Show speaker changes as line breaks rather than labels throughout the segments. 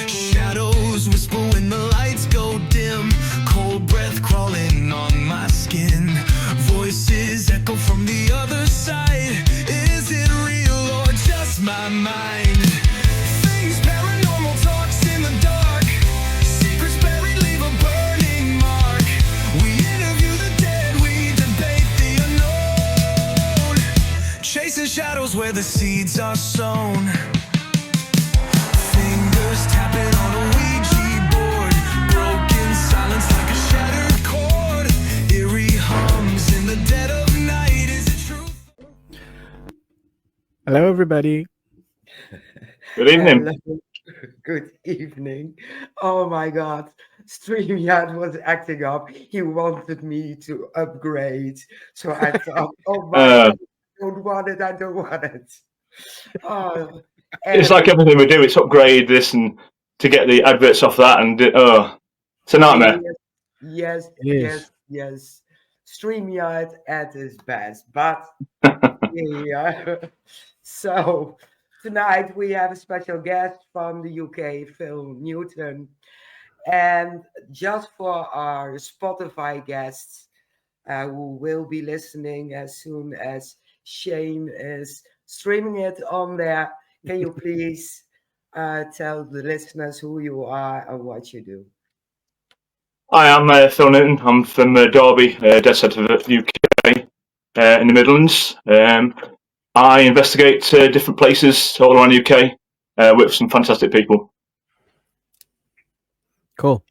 Shadows whisper when the lights go dim, cold breath crawling on my skin. Voices echo from the other side. Is it real or just my mind? Things paranormal talks in the dark. Secrets buried leave a burning mark. We interview the dead, we debate the unknown. Chasing shadows where the seeds are sown. Fingers tapping on a Ouija board. Broken silence like a shattered chord. Eerie hums in the dead of night. Is it true?
Hello, everybody.
Good evening.
Hello. Good evening. Oh my God. StreamYard was acting up. He wanted me to upgrade. So I thought, oh my God, I don't want it. I don't want it. Oh,
It's like everything we do, it's upgrade this and to get the adverts off that, and it's a nightmare.
Yes,
It is.
yes, yes. StreamYard at his best, but yeah. So tonight we have a special guest from the UK, Phil Newton, and just for our Spotify guests who will be listening as soon as Shane is streaming it on there, can you please tell the listeners who you are and what you do?
Hi, I'm Phil Newton. I'm from Derby, dead centre of the UK, in the Midlands. I investigate different places all around the UK with some fantastic people.
Cool.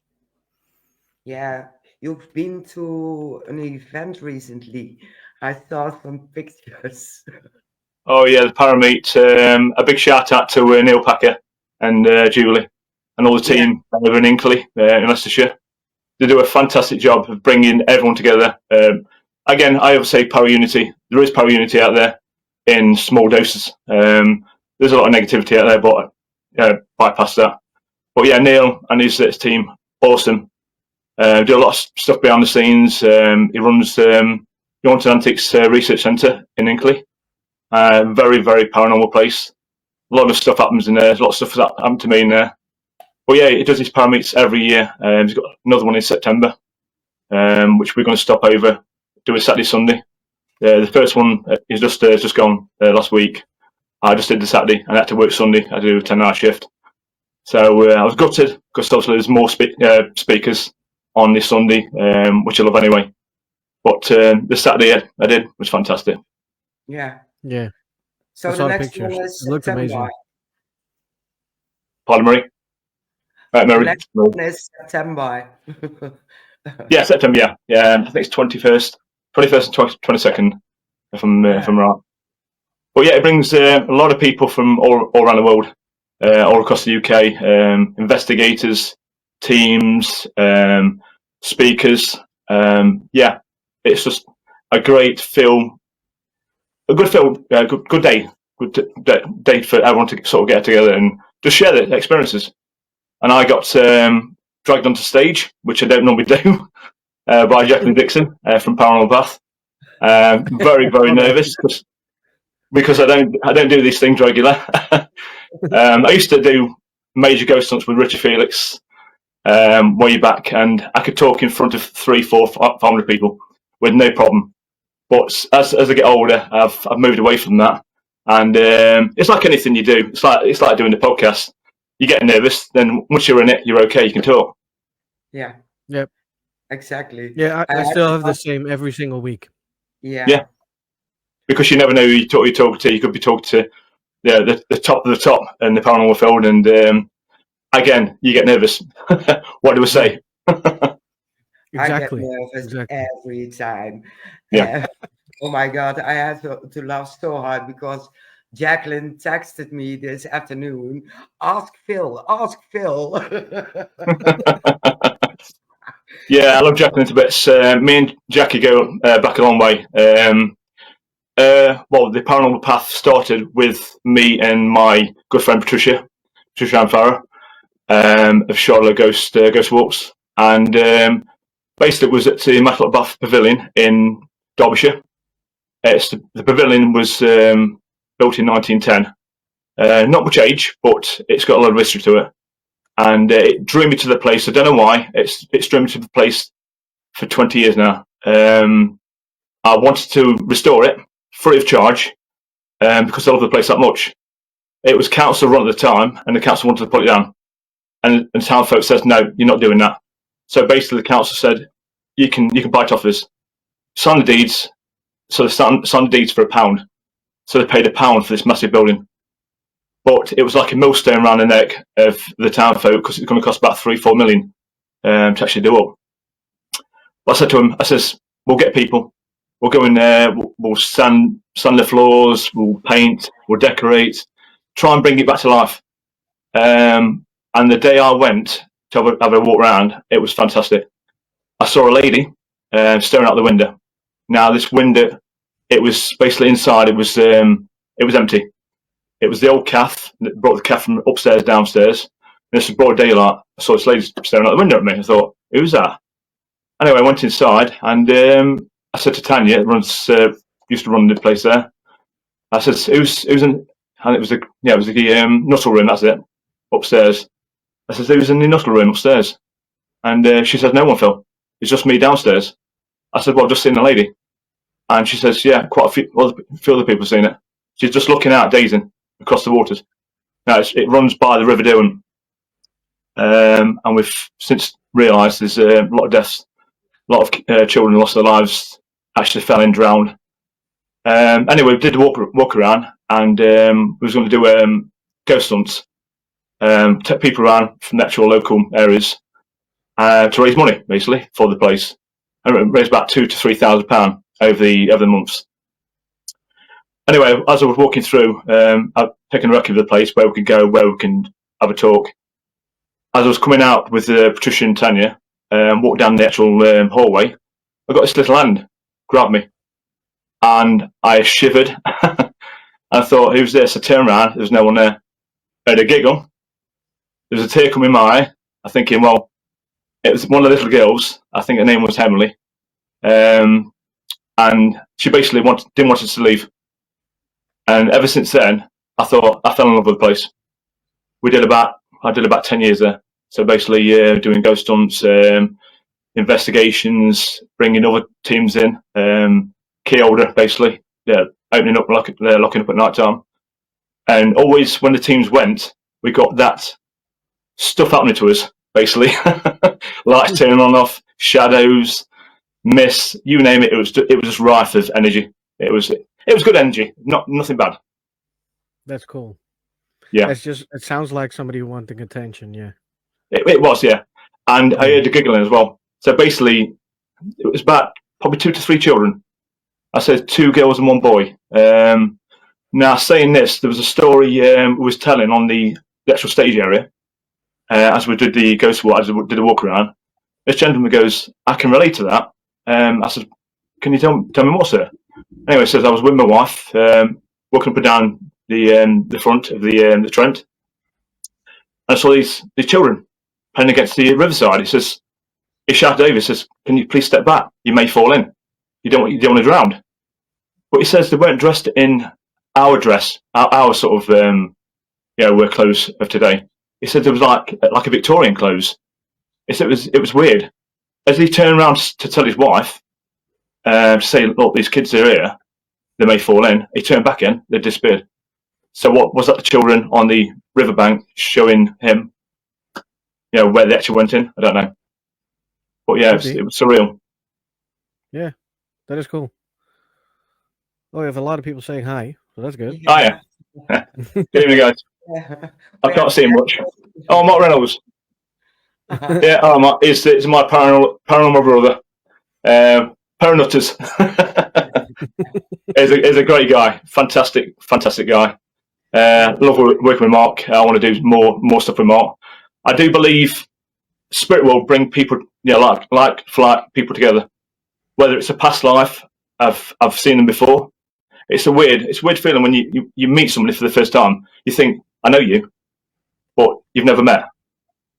Yeah, you've been to an event recently. I saw some pictures.
Oh yeah, the Parameet. A big shout out to Neil Packer and Julie and all the team over in Inkley in Leicestershire. They do a fantastic job of bringing everyone together. Again, I always say power unity. There is power unity out there in small doses. There's a lot of negativity out there, but bypass that. But yeah, Neil and his team, awesome. Do a lot of stuff behind the scenes. He runs the Haunted Antiques Research Centre in Inkley. Very, very paranormal place. A lot of stuff happens in there. There's a lot of stuff that happened to me in there. But yeah, he does his parameets every year. He's got another one in September, which we're going to stop over, do a Saturday, Sunday. The first one is just gone last week. I just did the Saturday and I had to work Sunday. I do a 10-hour shift. So I was gutted because obviously there's more speakers on this Sunday, which I love anyway. But the Saturday I did was fantastic.
Yeah.
Yeah.
So
I
the
saw
next
pictures.
one is
It looked
September.
amazing.
Pardon, Marie?
The
Mary?
next one is September.
Yeah, September, yeah. Yeah, I think it's 21st and 22nd, if I'm right. But yeah, it brings a lot of people from all around the world, all across the UK, investigators, teams, speakers. Yeah, it's just a great film, a good film, good day, day for everyone to sort of get together and just share their experiences. And I got dragged onto stage, which I don't normally do, by Jacqueline Dixon from Paranormal Bath. Very, very nervous because I don't do these things regular. I used to do major ghost hunts with Richard Felix way back, and I could talk in front of 300, 400, 500 people with no problem. But as I get older, I've moved away from that, and it's like anything you do. It's like doing the podcast. You get nervous, then once you're in it, you're okay. You can talk.
Yeah.
Yep.
Exactly.
Yeah, I still have the same every single week.
Yeah.
Because you never know who you're talking to. You could be talking to the top of the top in the paranormal field, and again, you get nervous. What do I say?
Exactly.
I get nervous every time.
Yeah.
Oh my God, I had to laugh so hard because Jacqueline texted me this afternoon. Ask Phil.
Yeah, I love Jacqueline to bits. Me and Jackie go back a long way. Well, the Paranormal Path started with me and my good friend Patricia Farrer of Charlotte Ghost Walks, and basically it was at the Immaculate Bath Pavilion in Derbyshire. The pavilion was built in 1910. Not much age, but it's got a lot of history to it. And it drew me to the place. I don't know why. It's drew me to the place for 20 years now. I wanted to restore it free of charge because I love the place that much. It was council run at the time, and the council wanted to put it down. And town folk says, no, you're not doing that. So basically, the council said, you can buy it off us. Sign the deeds. So they signed the deeds for £1. So they paid £1 for this massive building. But it was like a millstone around the neck of the town folk because it's going to cost about 3-4 million to actually do up. But I said to him, I says, we'll get people. We'll go in there. We'll sand the floors. We'll paint. We'll decorate. Try and bring it back to life. And the day I went to have a walk around, it was fantastic. I saw a lady staring out the window. Now this window, it was basically inside. It was empty. It was the old calf that brought the calf from upstairs downstairs. And this was broad daylight. I saw this lady staring out the window at me. I thought, who's that? Anyway, I went inside and I said to Tanya, used to run the place there. I said, who's in? And it was the Nussle room. That's it, upstairs. I said, who's in the Nussle room upstairs? And she said, no one, Phil. It's just me downstairs. I said, well, I've just seen the lady. And she says, yeah, quite a few other people have seen it. She's just looking out, dazing across the waters. Now it runs by the River Doon, and we've since realised there's a lot of deaths, a lot of children lost their lives, actually fell in, drowned. Anyway, we did a walk around, and we was going to do ghost hunts, take people around from the actual local areas to raise money, basically, for the place, and raise about £2,000 to £3,000 over the months. Anyway, as I was walking through, I've taken a record of the place where we could go, where we can have a talk. As I was coming out with Patricia and Tanya, walked down the actual hallway, I got this little hand grab me, and I shivered. I thought, who's this? I turned around, there was no one there. I had a giggle. There was a tear coming in my eye. I'm thinking, well, it was one of the little girls. I think her name was Emily. And she basically didn't want us to leave. And ever since then, I thought I fell in love with the place. I did about 10 years there. So basically, doing ghost hunts, investigations, bringing other teams in, key holder, basically, opening up, locking up at night time. And always when the teams went, we got that stuff happening to us, basically. Lights turning on and off, shadows, mist, you name it. It was just rife of energy. It was good energy, nothing bad.
That's cool.
Yeah,
it sounds like somebody wanting attention. Yeah,
it was. Yeah, and I heard the giggling as well. So basically, it was about probably 2 to 3 children. I said 2 girls and 1 boy. Now saying this, there was a story we was telling on the actual stage area as we did the ghost walk, as we did a walk around. This gentleman goes, I can relate to that. I said, can you tell me more, sir? Anyway, says I was with my wife, walking up and down the front of the Trent, and I saw these children playing against the riverside. He shouted over, he says, can you please step back? You may fall in. You don't want to drown. But he says they weren't dressed in our dress, our sort of wear clothes of today. He said there was like a Victorian clothes. He said it was weird. As he turned around to tell his wife, to say, look, these kids are here, they may fall in. He turned back in, they disappeared. So what was that? The children on the riverbank showing him, where they actually went in? I don't know. But yeah, it was surreal.
Yeah, that is cool. Oh, we have a lot of people saying hi, so that's good.
Oh yeah. Good evening, guys. I can't see him much. Oh, Mark Reynolds. Yeah, Mark, it's my paranormal brother. Paranutters. He's a great guy. Fantastic guy. Love working with Mark. I want to do more stuff with Mark. I do believe spirit will bring people, like people together. Whether it's a past life, I've seen them before. It's a weird feeling when you meet somebody for the first time. You think, I know you, but you've never met.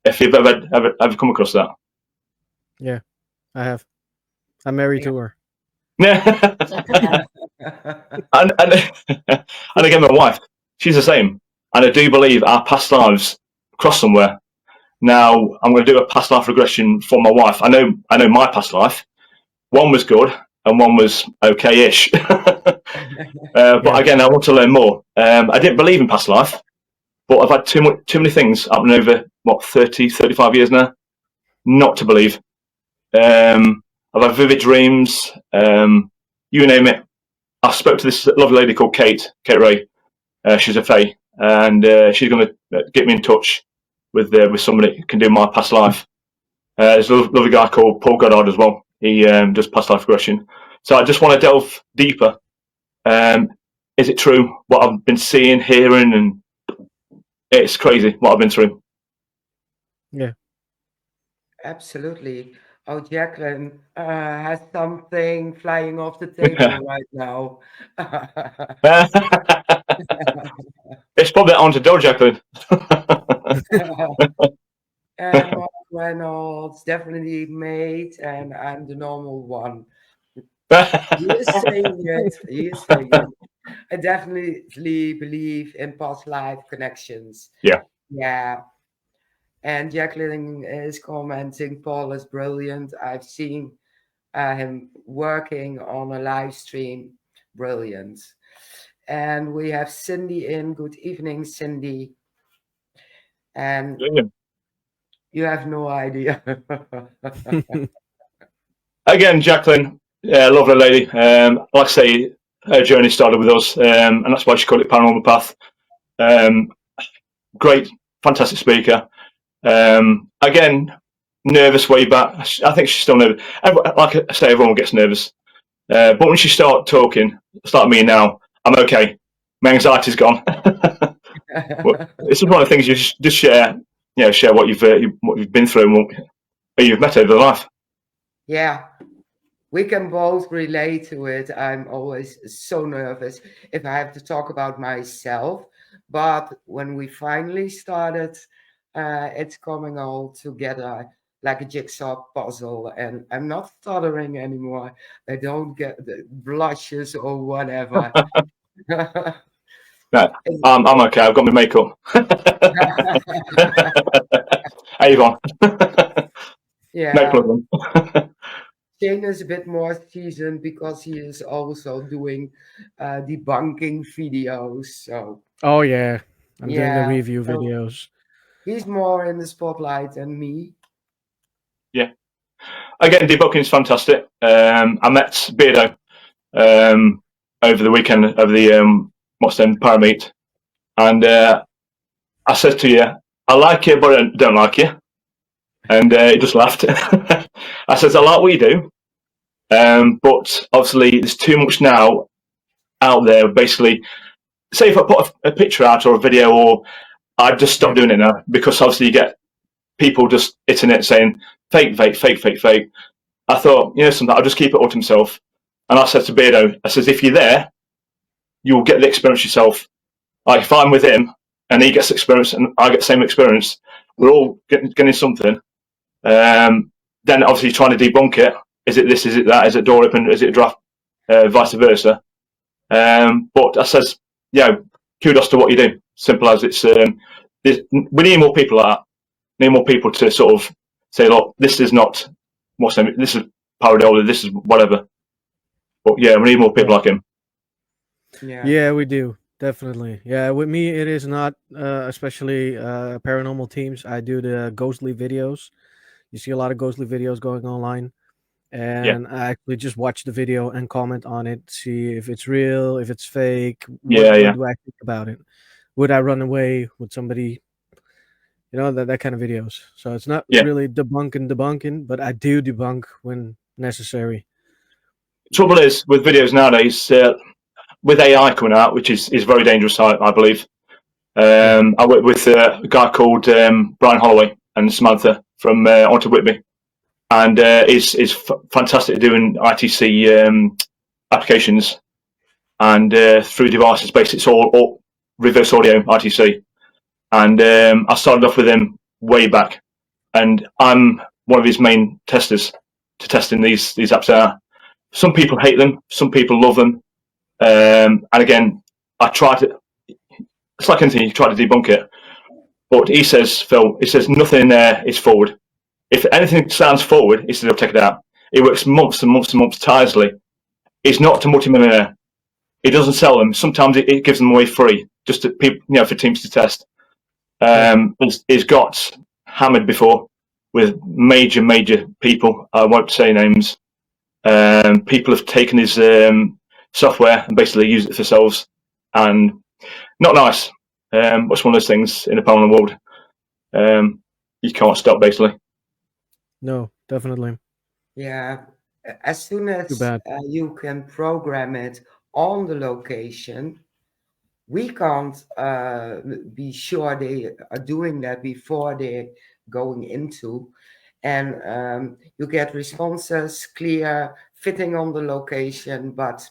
If you've ever come across that.
Yeah, I have. I'm married to her.
and and again, my wife, she's the same, and I do believe our past lives cross somewhere. Now, I'm going to do a past life regression for my wife. I know my past life. One was good, and one was okay-ish. But
Yeah.
again, I want to learn more. I didn't believe in past life, but I've had too many things happen over 30, 35 years now, not to believe. I've had vivid dreams. You name it. I spoke to this lovely lady called Kate Ray. She's a fae, and she's going to get me in touch with somebody who can do my past life. There's a lovely guy called Paul Goddard as well. He does past life regression. So I just want to delve deeper. Is it true what I've been seeing, hearing, and it's crazy what I've been through.
Yeah.
Absolutely. Oh, Jacqueline has something flying off the table right now.
It's probably on to Doe, Jacqueline.
And Mark Reynolds, definitely mate, and I'm the normal one. He is saying it. He is saying it. I definitely believe in past life connections.
Yeah.
Yeah. And Jacqueline is commenting, Paul is brilliant. I've seen him working on a live stream. Brilliant. And we have Cindy in. Good evening, Cindy. And you have no idea.
Again, Jacqueline, lovely lady. Like I say, her journey started with us, and that's why she called it Paranormal Path. Great, fantastic speaker. Again, nervous way back. I think she's still nervous. Like I say, everyone gets nervous. But when she start talking, start me now, I'm okay. My anxiety's gone. It's one of the things you just share. Share what you've been through and what you've met over life.
Yeah, we can both relate to it. I'm always so nervous if I have to talk about myself. But when we finally started, it's coming all together like a jigsaw puzzle. And I'm not stuttering anymore. I don't get the blushes or whatever.
No, I'm okay. I've got my makeup. Avon.
Yeah.
No problem.
Shane is a bit more seasoned because he is also doing debunking videos. So
Oh yeah, I'm doing the
yeah,
review
so
videos.
he's more in the spotlight than me.
Yeah. Again, debunking is fantastic. I met Beardo over the weekend over the Parameet, and I said to you, I like you, but I don't like you. And he just laughed. I said, I like what you do, but obviously there's too much now out there. Basically, say if I put a picture out or a video, or I'd just stop doing it now, because obviously you get people just hitting it saying fake, fake, fake, fake, fake. I thought, something, I'll just keep it all to myself. And I said to Beardo, I says, if you're there, you'll get the experience yourself. Like if I'm with him and he gets experience and I get the same experience, we're all getting something. Then obviously trying to debunk it. Is it this? Is it that? Is it door open? Is it draft? Vice versa. But I says, kudos to what you do. Simple as it's. We need more people like that. We need more people to sort of say, look, this is not this is Paranormal, this is whatever. But yeah, we need more people like him.
Yeah, we do. Definitely. Yeah, with me, it is not, especially paranormal teams. I do the ghostly videos. You see a lot of ghostly videos going online. And I actually just watch the video and comment on it, see if it's real, if it's fake. What do I think about it? Would I run away? Would somebody, that kind of videos. So it's not really debunking, but I do debunk when necessary.
Trouble is with videos nowadays, with AI coming out, which is very dangerous, I believe. I work with a guy called Brian Holloway and Samantha from Onto Whitby, and is fantastic at doing ITC applications and through devices. Basically, it's all reverse audio ITC. And I started off with him way back, and I'm one of his main testers to testing these apps out. Some people hate them, some people love them. And again, I tried to. It's like anything, you try to debunk it. But he says, Phil, he says nothing in there is forward. If anything sounds forward, he says he'll take it out. He works months and months and months tirelessly. He's not a multi-millionaire. He doesn't sell them. Sometimes he gives them away free, just to people, for teams to test. He's got hammered before with major people. I won't say names. People have taken his software and basically used it for themselves, and not nice. It's one of those things in the paranormal world. You can't stop, basically.
No, definitely.
Yeah, as soon
Too
as
bad.
you can program it on the location, we can't be sure they are doing that before they're going into. And you get responses clear, fitting on the location, but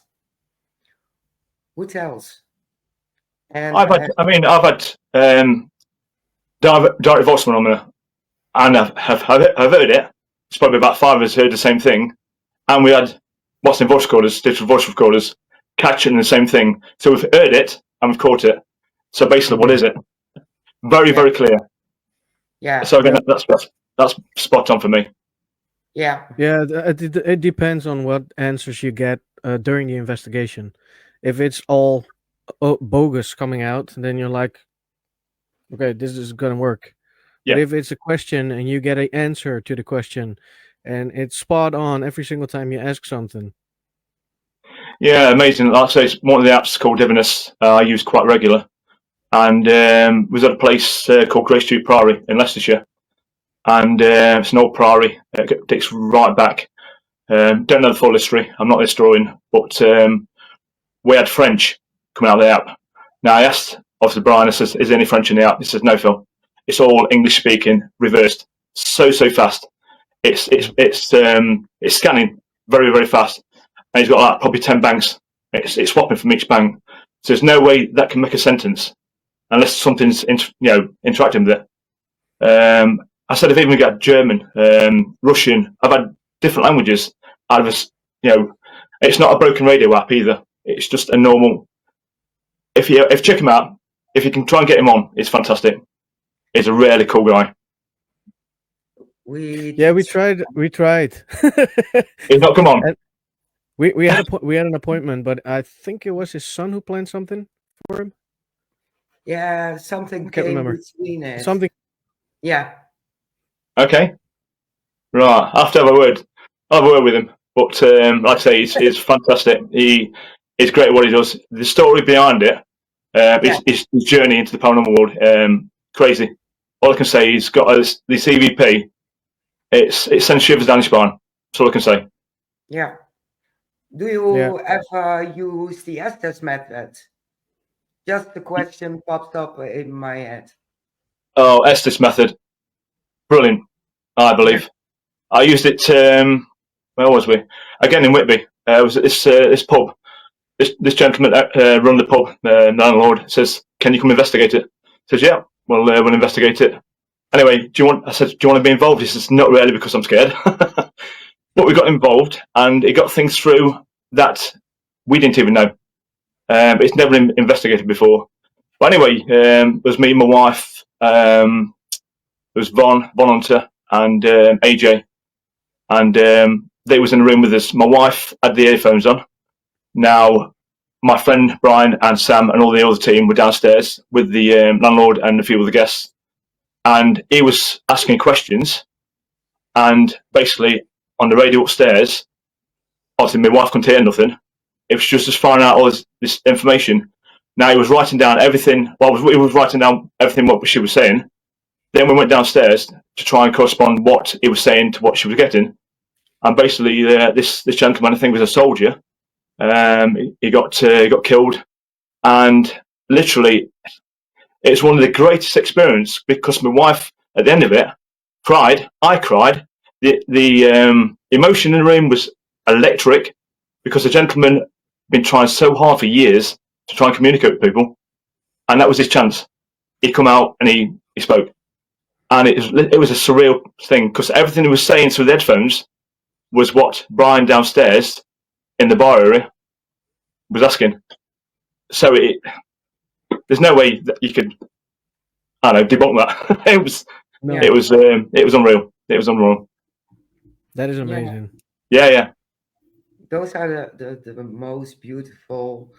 who tells? And
I've had direct voice phenomena, and I've heard it. It's probably about 5 of us heard the same thing, and we had what's in voice recorders, digital voice recorders, catching the same thing. So we've heard it and we've caught it. So basically, what is it? Very clear.
Yeah.
So again, that's spot on for me.
Yeah.
Yeah, it depends on what answers you get during the investigation. If it's all bogus coming out, then you're like, okay, this is gonna work.
Yeah.
But if it's a question and you get an answer to the question, and it's spot on every single time you ask something.
Yeah, amazing. Like I say, it's one of the apps called Divinus I use quite regular, and was at a place called Grey Street Priory in Leicestershire, and it's an old priory. It dates right back. Don't know the full history. I'm not a historian, but we had French coming out of the app. Now I asked, obviously, Brian. I says, "Is there any French in the app?" He says, "No, Phil. It's all English speaking, reversed. So fast. It's scanning very fast." And he's got like probably 10 banks. It's swapping from each bank. So there's no way that can make a sentence unless something's interacting with it. I said I've even got German, Russian. I've had different languages out of this. It's not a broken radio app either. It's just a normal. If check him out, if you can try and get him on, it's fantastic. He's a really cool guy.
We tried.
He's not come on.
We had an appointment, but I think it was his son who planned something for him.
Yeah, something
I can't
came
remember.
between it.
Something.
Yeah.
Okay. Right. I have to have a word. I'll have a word with him. But like I say, he's fantastic. He's great at what he does. The story behind it, his journey into the paranormal world, crazy. All I can say, he's got the CVP. It sends shivers down your spine. That's all I can say.
Yeah. Do you ever use the Estes method? Just the question popped up in my head.
Oh, Estes method. Brilliant, I believe. I used it, where was we? Again in Whitby. I was at this pub. This gentleman run the pub, landlord, says, "Can you come investigate it?" Says, "Yeah, we'll investigate it." Anyway, I said, "Do you want to be involved?" He says, "Not really, because I'm scared." But we got involved, and it got things through that we didn't even know. It's never been investigated before. But anyway, it was me, my wife, there was Von Hunter, and AJ, and they was in the room with us. My wife had the earphones on. Now, my friend Brian and Sam and all the other team were downstairs with the landlord and a few of the guests, and he was asking questions, and basically on the radio upstairs, obviously my wife couldn't hear nothing. It was just finding out all this information. Now he was writing down everything. Well, he was writing down everything what she was saying. Then we went downstairs to try and correspond what he was saying to what she was getting. And basically, this gentleman, I think, was a soldier. He got killed, and literally, it's one of the greatest experiences because my wife, at the end of it, cried. I cried. The emotion in the room was electric because the gentleman had been trying so hard for years to try and communicate with people, and that was his chance. He come out and he spoke, and it was a surreal thing because everything he was saying through the headphones was what Brian downstairs in the bar area was asking. So there's no way that you could, I don't know, debunk that. it was unreal. It was unreal.
That is amazing.
Yeah.
Those are the most beautiful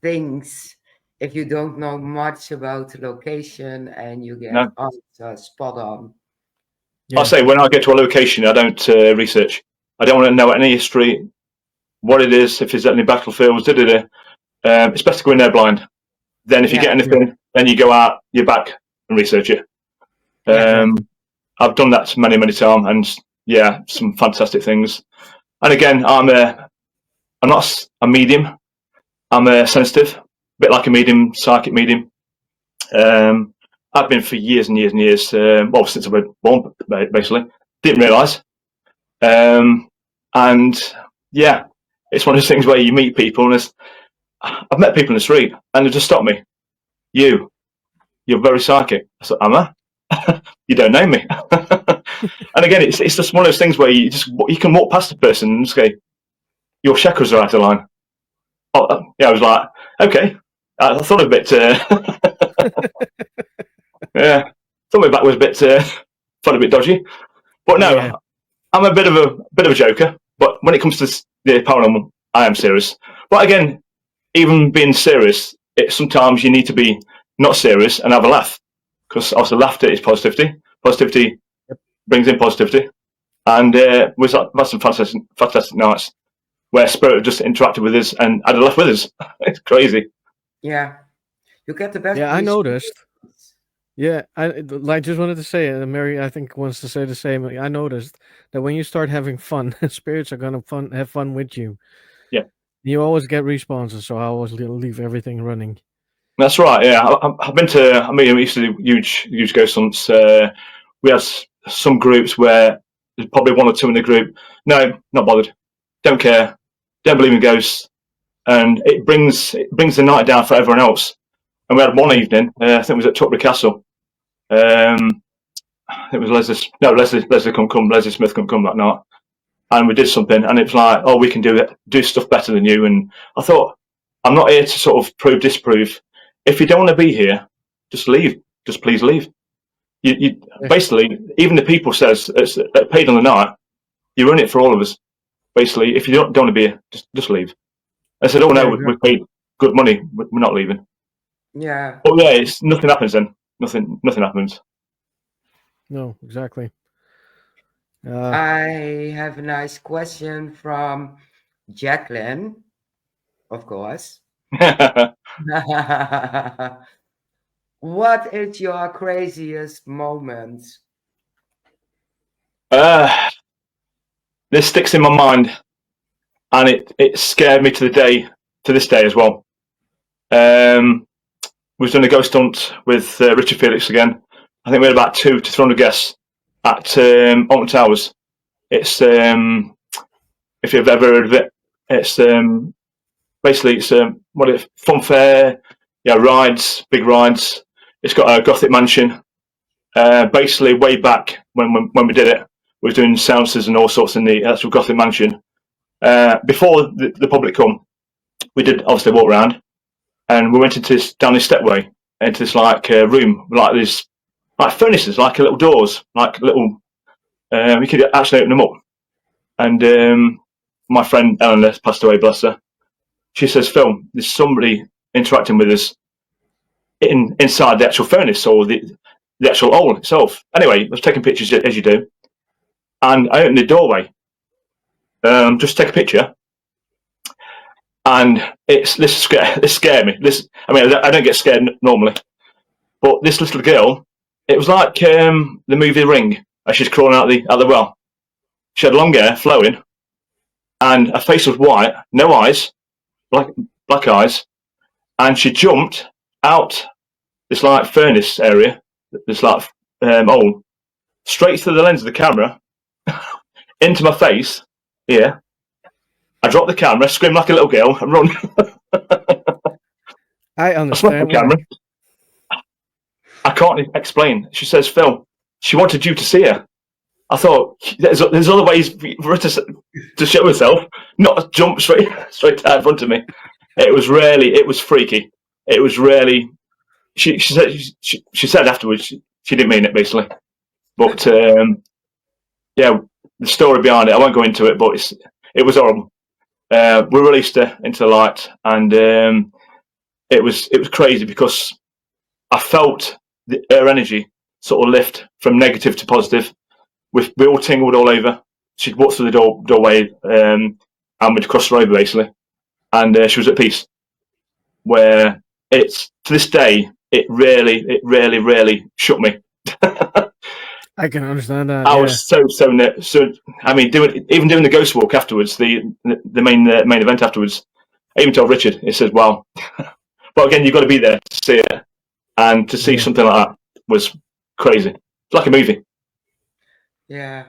things if you don't know much about the location and you get spot on.
I'll say when I get to a location, I don't research. I don't want to know any history, what it is, if there's any battlefields, it's best to go in there blind. Then if you get anything, then you go out, you're back and research it. I've done that many, many times, and some fantastic things. And again, I'm not a medium. I'm sensitive, a bit like a medium, psychic medium. I've been for years and years and years. Well, since I was born, basically. Didn't realise. And yeah, it's one of those things where you meet people, and I've met people in the street, and they just stop me. You're very psychic. I said, am I? You don't know me. And again, it's just one of those things where you can walk past a person and just go, your chakras are out of line. Oh, yeah, I was like, okay. I thought a bit. Yeah, thought my back was a bit, felt a bit dodgy. But no, I'm a bit of a joker. But when it comes to the paranormal, I am serious. But again, even being serious, sometimes you need to be not serious and have a laugh, because also laughter is positivity. Positivity brings in positivity, and we've had some fantastic nights where spirit just interacted with us and had a laugh with us. It's crazy.
Yeah, you get the best.
Yeah, I noticed. Yeah, I just wanted to say, Mary, I think wants to say the same. I noticed that when you start having fun, spirits are gonna have fun with you.
Yeah,
you always get responses, so I always leave everything running.
That's right. Yeah, I've been to. I mean, we used to do huge ghost hunts. We had some groups where there's probably one or two in the group. No, not bothered. Don't care. Don't believe in ghosts, and it brings the night down for everyone else. And we had one evening. I think it was at Tutbury Castle. It was Leslie Smith couldn't come that night, and we did something, and it was like, oh, we can do stuff better than you. And I thought, I'm not here to sort of disprove. If you don't want to be here, just leave. Just please leave. You basically, even the people says it's paid on the night. You run it for all of us. Basically, if you don't want to be here, just leave. I said, oh no, we paid good money. We're not leaving.
Yeah.
Oh yeah, nothing happens then. Nothing happens.
No, exactly.
I have a nice question from Jacqueline, of course. What is your craziest moment?
This sticks in my mind, and it scared me to this day as well. We've done a ghost hunt with Richard Felix again. I think we had about 200 to 300 guests at Alton Towers. It's if you've ever heard of it, it's basically it's fun fair, rides, big rides. It's got a Gothic mansion. Basically, way back when we did it, we were doing seances and all sorts in the actual Gothic mansion. Before the public come, we did obviously walk around, and we went down this stepway into this room, like this, like furnaces, like little doors, like little. We could actually open them up. And my friend Eleanor passed away, bless her. She says, "Phil, there's somebody interacting with us inside the actual furnace or the actual hole itself." Anyway, I was taking pictures as you do, and I opened the doorway. Just take a picture, and this scared me. I don't get scared normally, but this little girl, it was like the movie Ring, as she's crawling out the well. She had long hair, flowing, and her face was white, no eyes, black eyes, and she jumped out this furnace area, this hole, straight through the lens of the camera, into my face. Yeah, I dropped the camera, screamed like a little girl, and run.
I understand.
I the camera. I can't explain. She says, "Phil, she wanted you to see her." I thought there's other ways for her to show herself, not jump straight out in front of me. It was freaky. It was really. She said afterwards she didn't mean it, basically. But yeah, the story behind it, I won't go into it, but it was horrible. We released her into the light, and it was crazy because I felt her energy sort of lift from negative to positive. We all tingled all over. She'd walked through the doorway, and we'd crossed the road basically, and she was at peace. Where it's to this day, it really shook me.
I can understand that.
I was so. I mean, doing the ghost walk afterwards, the main event afterwards. I even told Richard. He said, "Wow," but again, you've got to be there to see it, and to see something like that was crazy. It's like a movie.
Yeah.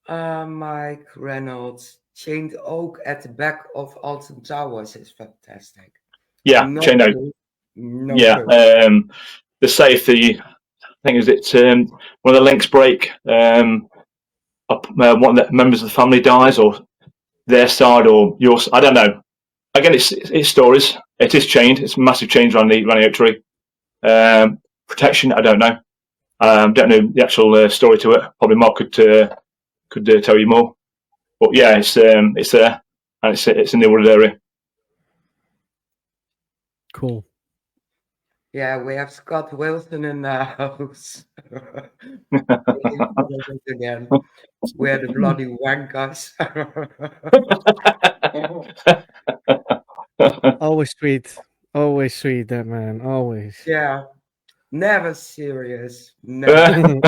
Mike Reynolds, chained oak at the back of Alton Towers is fantastic.
Yeah, chained oak. The safety. I think one of the links break. One of the members of the family dies, or their side, or yours. I don't know. Again, it's stories. It is chained. It's massive chains around the oak tree. Protection. I don't know. Don't know the actual story to it. Probably Mark could tell you more. But yeah, it's there, and it's in the wooded area.
Cool.
Yeah, we have Scott Wilson in the house. Again, we're the bloody wankers.
Always sweet. Always sweet, that man. Always.
Yeah, never serious. Never.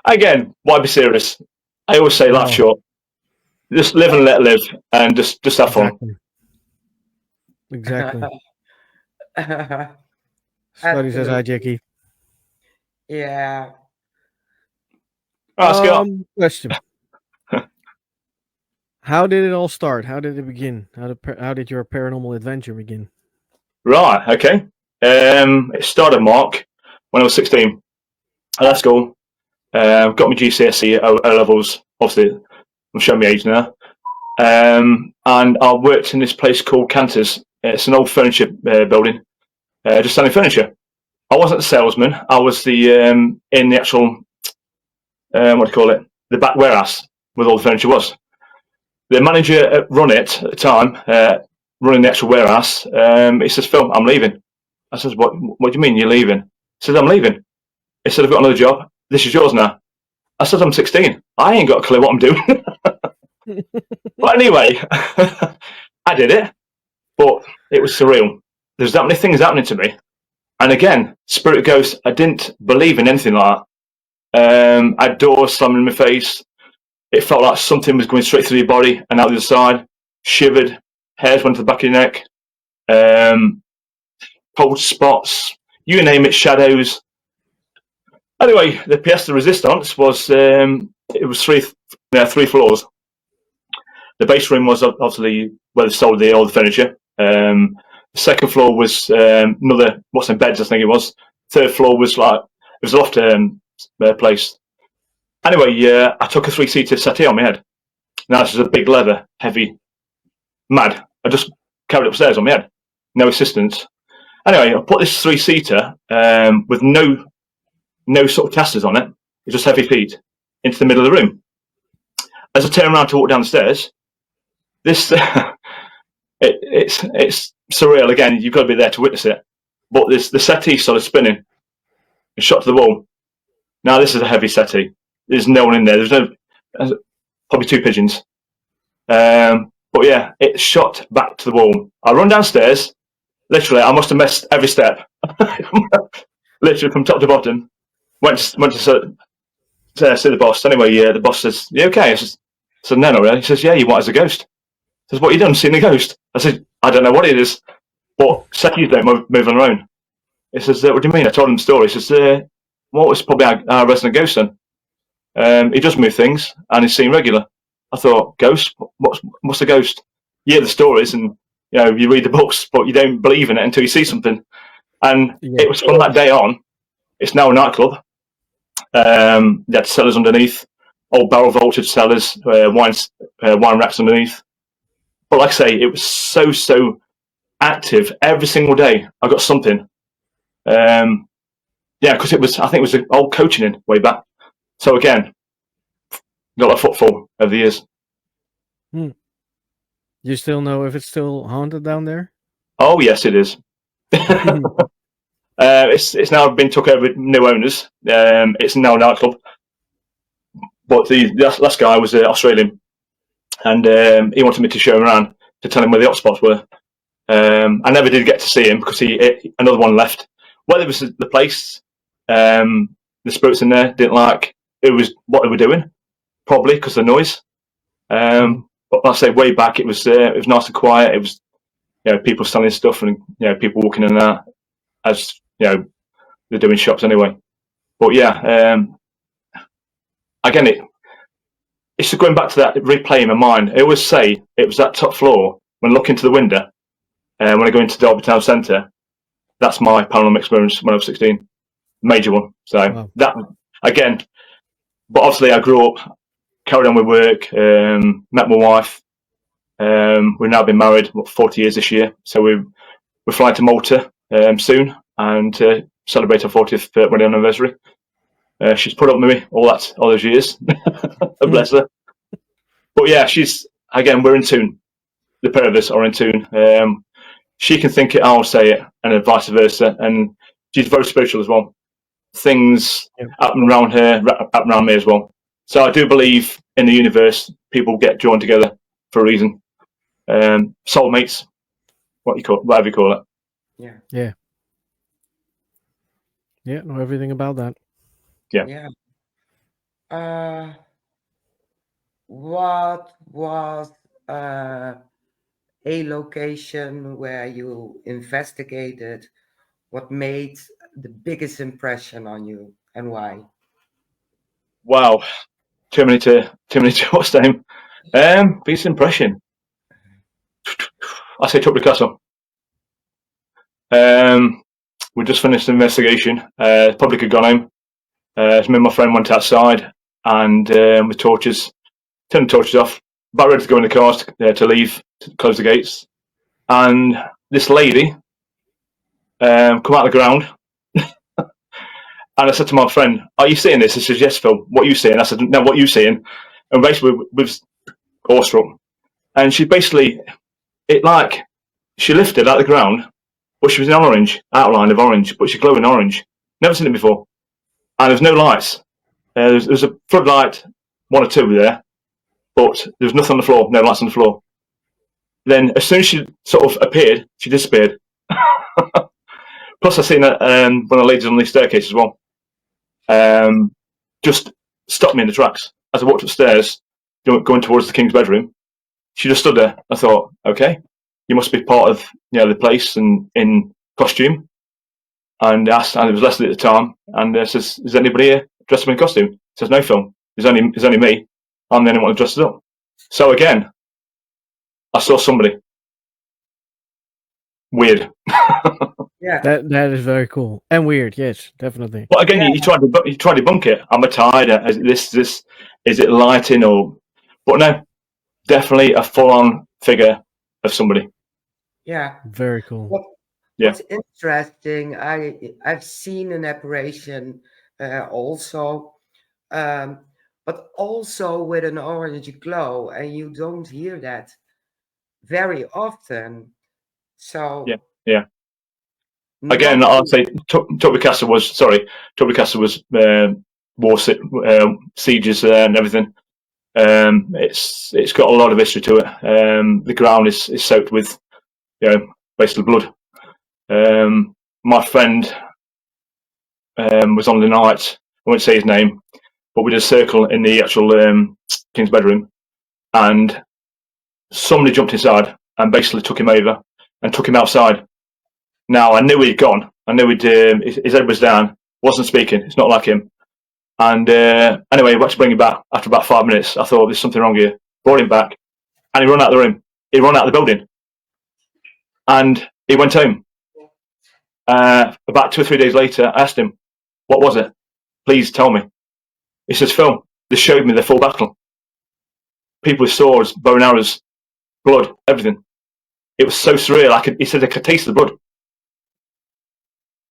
Again, why be serious? I always say life short. Just live and let live, and just have fun.
Exactly. Scotty says hi, Jackie.
Yeah.
Scott.
Question. How did it all start? How did it begin? How did your paranormal adventure begin?
Right. Okay. It started, Mark, when I was 16. I left school. Got my GCSE O levels. Obviously, I'm showing my age now. And I worked in this place called Cantor's. It's an old furniture building, just selling furniture. I wasn't the salesman. I was in the actual, what do you call it? The back warehouse where all the furniture was. The manager run it at the time, running the actual warehouse. He says, "Phil, I'm leaving." I says, "What do you mean you're leaving?" He says, "I'm leaving." He said, "I've got another job. This is yours now." I said, "I'm 16. I ain't got a clue what I'm doing." But anyway, I did it. But it was surreal. There's that many things happening to me. And again, spirit ghosts, I didn't believe in anything like that. I had doors slamming in my face. It felt like something was going straight through your body and out the other side. Shivered. Hairs went to the back of your neck. Cold spots. You name it, shadows. Anyway, the pièce de résistance was, it was three floors. The base room was obviously where they sold all the furniture. The second floor was another, what's in beds, I think it was. Third floor was it was a loft place. Anyway, I took a 3-seater settee on my head. Now this is a big leather, heavy, mad. I just carried it upstairs on my head, no assistance. Anyway, I put this 3-seater with no sort of casters on it. It's just heavy feet into the middle of the room. As I turn around to walk down the stairs, this it's surreal. Again, you've got to be there to witness it. But the settee started spinning and shot to the wall. Now this is a heavy settee. There's no one in there. There's probably 2 pigeons. But yeah, it shot back to the wall. I run downstairs. Literally, I must have missed every step. Literally from top to bottom. Went to see the boss. Anyway, the boss says, "You okay?" I said, "No, not really." He says, "Yeah, you want as a ghost." He says, "What you done? Seen a ghost?" I said, "I don't know what it is, but settees don't move on their own." He says, "What do you mean?" I told him the story. He says, "What was probably our resident ghost then? He does move things, and he's seen regular." I thought, "Ghost? What's a ghost?" You hear the stories, and you read the books, but you don't believe in it until you see something. And it was from that day on. It's now a nightclub. They had cellars underneath, old barrel vaulted cellars, wine racks underneath. But like I say, it was so active every single day. I got something. Because I think it was an old coaching in way back. So again, got a footfall over the years.
You still know if it's still haunted down there?
Oh yes, it is. It's now been took over with new owners. It's now a nightclub. But the last guy was Australian, and he wanted me to show him around to tell him where the hotspots were. I never did get to see him because another one left. Whether it was the place, the spirits in there didn't like it was what they were doing, probably because of the noise. But like I say, way back it was nice and quiet. It was people selling stuff and people walking in and out, as they're doing shops anyway. But again, it's just going back to that replay in my mind. I always say it was that top floor when I look into the window. When I go into Derby Town Centre, that's my paranormal experience when I was 16, major one. So that again, but obviously I grew up, carried on with work, met my wife. We've now been married 40 years this year, so we're flying to Malta soon and celebrate our 40th wedding anniversary. She's put up with me all those years. Bless her. But yeah, we're in tune. The pair of us are in tune. She can think it, I'll say it, and vice versa. And she's very spiritual as well. Things happen around her, happen around me as well. So I do believe in the universe, people get joined together for a reason. Soulmates, whatever you call it.
Yeah. Know everything about that.
Yeah. What was a location where you investigated? What made the biggest impression on you and why?
Wow, too many to what's the name? Biggest impression. I say Tupper Castle. We just finished an investigation. Public had gone home. Me and my friend went outside and with torches, turned the torches off, about ready to go in the cars to leave, to close the gates. And this lady come out of the ground. And I said to my friend, "Are you seeing this?" He says, "Yes, Phil. What are you seeing?" I said, "No, what are you seeing?" And basically, we was awestruck. And she basically, she lifted out of the ground, but she was in orange, outline of orange, but she's glowing orange. Never seen it before. And there was no lights. There was a floodlight, one or two were there, but there was nothing on the floor, no lights on the floor. Then as soon as she sort of appeared, she disappeared. Plus I seen one of the ladies on the staircase as well. Just stopped me in the tracks. As I walked upstairs, going towards the king's bedroom, she just stood there. I thought, okay, you must be part of the place and in costume. And asked, and it was Leslie at the time, and says, "Is anybody here dressed up in costume?" Says, "No, Phil. There's only me. I'm the only one who dresses up." So again, I saw somebody weird.
Yeah,
that is very cool and weird. Yes, definitely.
But again, you try to debunk it. Am I tired? Is it lighting or? But no, definitely a full-on figure of somebody.
Yeah,
very cool.
What's interesting, I've seen an apparition also, but also with an orange glow, and you don't hear that very often. So
yeah. Again, I'll say Tubby Castle was war sieges and everything. It's got a lot of history to it. The ground is soaked with basically blood. My friend was on the night. I won't say his name, but we did a circle in the actual king's bedroom, and somebody jumped inside and basically took him over and took him outside. Now I knew he'd gone. I knew his head was down, wasn't speaking. It's not like him. And anyway, we had to bring him back after about 5 minutes. I thought there's something wrong here. Brought him back, and he ran out of the room. He ran out of the building, and he went home. About 2 or 3 days later, I asked him, "What was it? Please tell me." He says, Phil, they showed me the full battle. People with swords, bow and arrows, blood, everything. It was so surreal. He said I could taste the blood.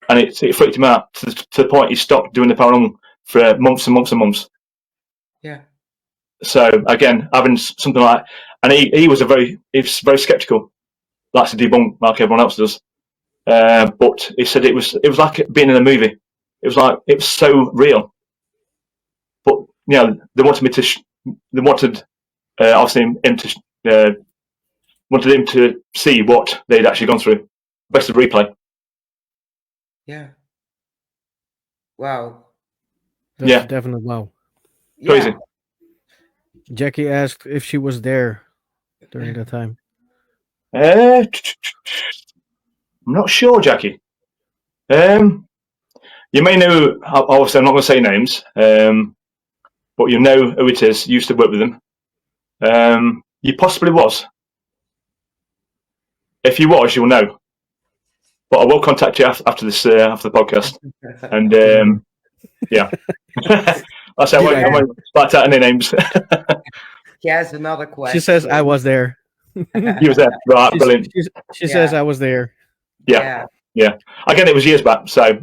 And it freaked him out to the point he stopped doing the paranormal for months and months and months.
Yeah.
So again, having something like, and he was very skeptical, likes to debunk like everyone else does. But he said it was like being in a movie. It was so real. But they wanted me to. They wanted obviously him to wanted him to see what they'd actually gone through. Best of replay.
Yeah. Wow.
That's definitely wow.
Crazy.
Yeah.
Jackie asked if she was there during that time.
I'm not sure, Jackie. You may know. Obviously, I'm not going to say names. But you know who it is. You used to work with them. You possibly was. If you was, you'll know. But I will contact you after this, after the podcast. And yeah, I say I won't start out any names.
He has another question.
She says I was there.
You was there, right? Brilliant.
She says I was there.
Yeah. Again, it was years back, so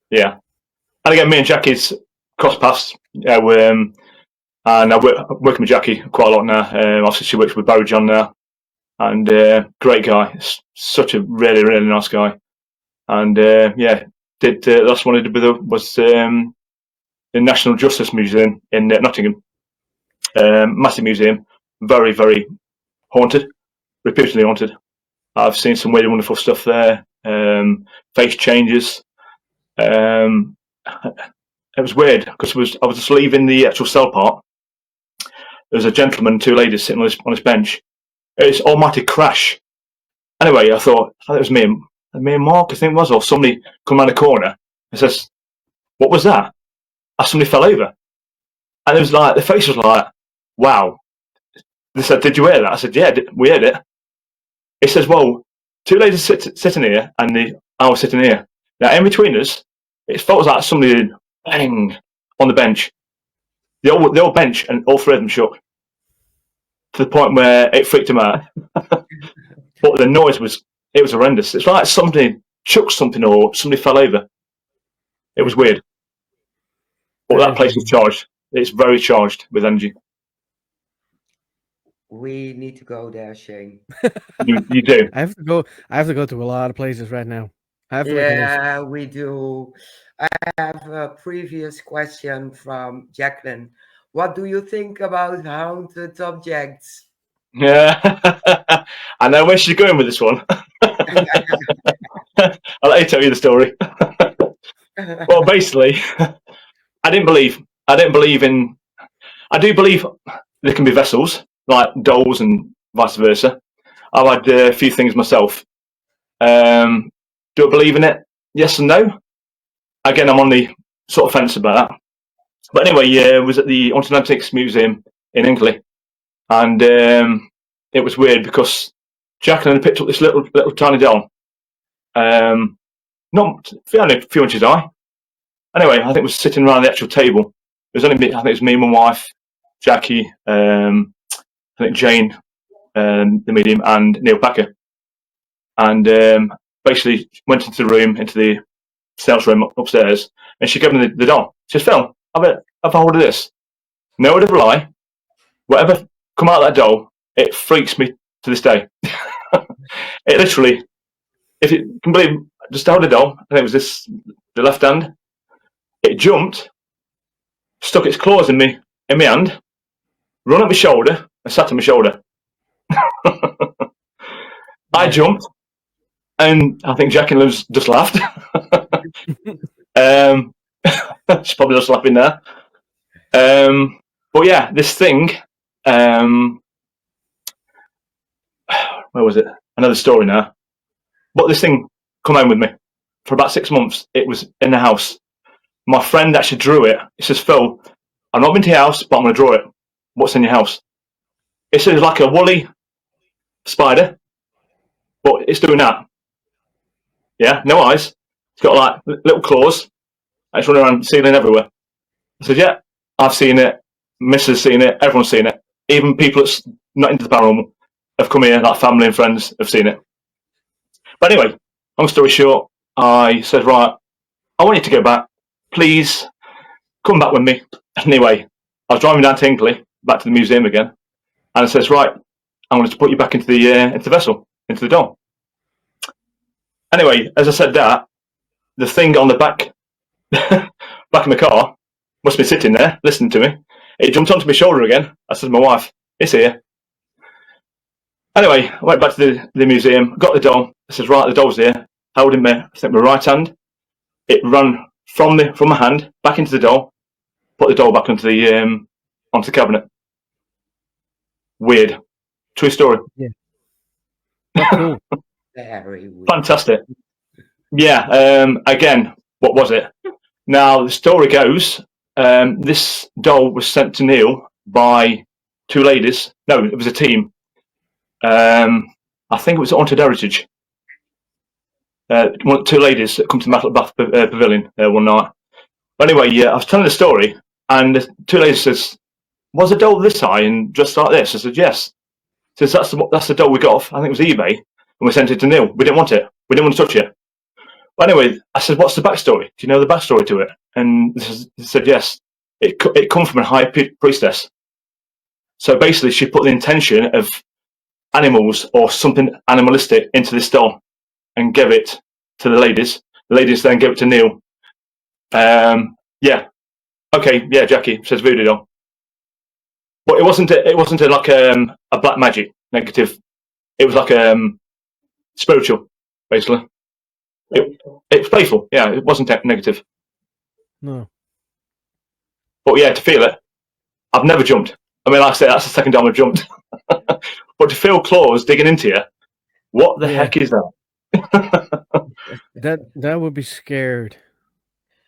yeah. And again, me and Jackie's cross paths. And I'm working with Jackie quite a lot now. Obviously, she works with Barry John now, and great guy. Such a really, really nice guy. And did the last one I did with her was the National Justice Museum in Nottingham. Massive museum, very, very haunted, reputedly haunted. I've seen some really wonderful stuff there. Face changes. It was weird because I was just leaving the actual cell part. There was a gentleman and two ladies sitting on his bench. It's automatic crash. Anyway, I thought it was me and Mark, I think it was, or somebody come around the corner and says, "What was that?" Somebody fell over. And it was like, the face was like, wow. They said, "Did you hear that?" I said, "Yeah, we heard it." He says, "Well, two ladies sitting here and I was sitting here. Now, in between us, it felt like somebody did bang on the bench. The old bench, and all three of them shook to the point where it freaked him out. But the noise was horrendous. It's like somebody chucked something or somebody fell over. It was weird. But that place is charged. It's very charged with energy.
We need to go there, Shane.
You do.
I have to go to a lot of places right now.
We do. I have a previous question from Jacqueline. What do you think about haunted objects?
Yeah. I know where she's going with this one. I'll let you tell you the story. Well, basically, I do believe there can be vessels, like dolls and vice versa. I've had a few things myself. Do I believe in it? Yes and no. Again, I'm on the sort of fence about that. But anyway, I was at the Haunted Antiques Museum in England, and it was weird because Jacqueline had picked up this little tiny doll, not only a few inches high. Anyway, I think it was sitting around the actual table. It was only me, I think it was me, my wife, Jackie, I think Jane, the medium, and Neil Packer. And basically went into the room, into the sales room upstairs, and she gave me the doll. She says, "Phil, have a hold of this." No word of a lie. Whatever come out of that doll, it freaks me to this day. It literally, if you can believe, just held the doll, I think it was the left hand. It jumped, stuck its claws in my hand, run up my shoulder, and sat on my shoulder. I jumped, and I think Jackie just laughed. She's probably just laughing there. But yeah, this thing, where was it? Another story now. But this thing come home with me for about 6 months. It was in the house. My friend actually drew it. He says, "Phil, I've not been to your house, but I'm going to draw it. What's in your house?" It says like a woolly spider, but it's doing that. Yeah, no eyes. It's got like little claws. It's running around the ceiling everywhere. I said, "Yeah, I've seen it. Mrs. has seen it. Everyone's seen it. Even people that's not into the paranormal have come here, like family and friends have seen it. But anyway, long story short, I said, right, I want you to go back. Please come back with me. Anyway, I was driving down to Hinkley, back to the museum again, and it says, right, I'm going to put you back into the vessel, into the door. Anyway, as I said that, the thing on the back of my car must be sitting there, listening to me. It jumped onto my shoulder again. I said to my wife, it's here. Anyway, I went back to the museum, got the doll. I said, right, the doll's here. Holding my right hand. It ran from my hand back into the doll, put the doll back onto the cabinet. Weird. True story.
Yeah. That's cool.
Very weird.
Fantastic. Yeah. Again, what was it? Now the story goes, this doll was sent to Neil by two ladies. No, it was a team. I think it was Haunted Heritage. Two ladies that come to the Bath Pavilion one night. But anyway, I was telling the story, and the two ladies says, "Was a doll this high and dressed like this?" I said, "Yes." Says that's the doll we got off. I think it was eBay, and we sent it to Neil. We didn't want it. We didn't want to touch it. But anyway, I said, "What's the backstory? Do you know the backstory to it?" And they said, "Yes, it come from a high priestess. So basically, she put the intention of animals or something animalistic into this doll and gave it to the ladies. The ladies then gave it to Neil. Yeah, okay, yeah, Jackie says voodoo doll, but it wasn't like a black magic negative. It was like spiritual, basically. It was playful. Yeah, it wasn't negative.
No.
But yeah, to feel it, I've never jumped. I mean, like I say, that's the second time I've jumped. But to feel claws digging into you, what the heck is that?
that would be scared.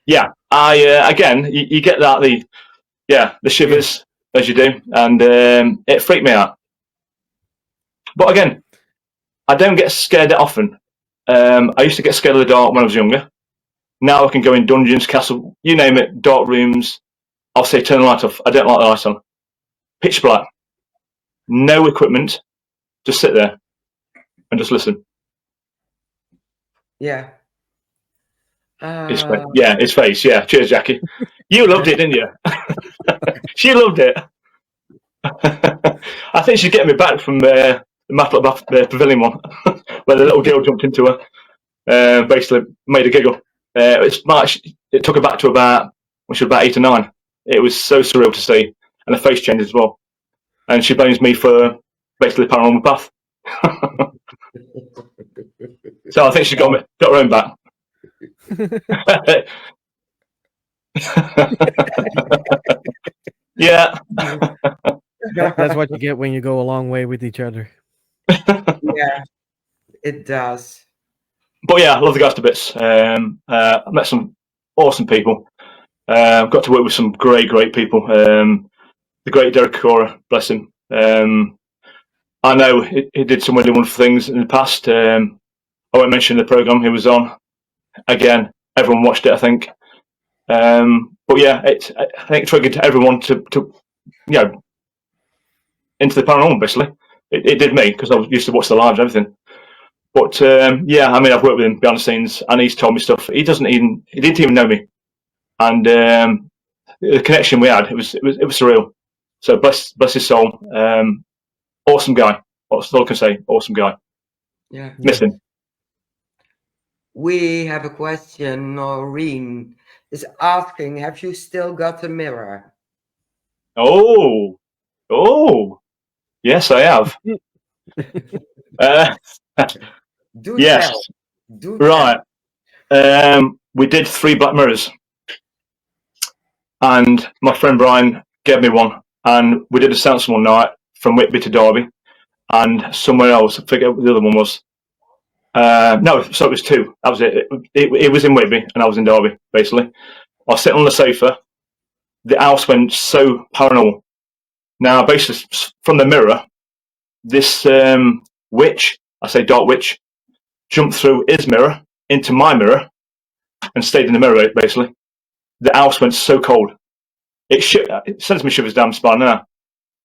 Yeah, again, you get that the shivers as you do, and it freaked me out. But again, I don't get scared that often. I used to get scared of the dark when I was younger. Now I can go in dungeons, castle, you name it, dark rooms. I'll say turn the light off. I don't like the light on. Pitch black. No equipment. Just sit there and just listen.
Yeah.
His face. Yeah, his face. Yeah. Cheers, Jackie. You loved it, didn't you? She loved it. I think she's getting me back from the Pavilion one, where the little girl jumped into her, basically made a giggle. It took her back to about when she was about 8 or 9. It was so surreal to see, and her face changed as well. And she blames me for basically paranormal path. So I think she got her own back. Yeah.
That's what you get when you go a long way with each other.
Yeah, it does.
But yeah, I love the guys to bits. I met some awesome people. Got to work with some great people. The great Derek Cora, bless him. I know he did some really wonderful things in the past. I won't mention the program he was on. Again, everyone watched it, I think. But yeah, I think it triggered everyone to into the paranormal. Basically, it did me because I used to watch the lives and everything. But yeah, I mean, I've worked with him behind the scenes, and he's told me stuff. He didn't even know me, and the connection we had, it was surreal. So bless his soul. Awesome guy. That's all I can say. Awesome guy.
Yeah.
Miss him.
We have a question. Noreen is asking, have you still got a mirror?
Oh, yes, I have.
Do
yes,
tell. Do
right. We did 3 black mirrors, and my friend Brian gave me one, and we did a seance one night from Whitby to Derby, and somewhere else. I forget what the other one was. No, so it was 2. That was it. It was in Whitby, and I was in Derby. Basically, I was sitting on the sofa. The house went so paranormal. Now, basically, from the mirror, this witch, I say dark witch, jumped through his mirror into my mirror and stayed in the mirror, basically. The house went so cold. it sends me shivers down my spine now.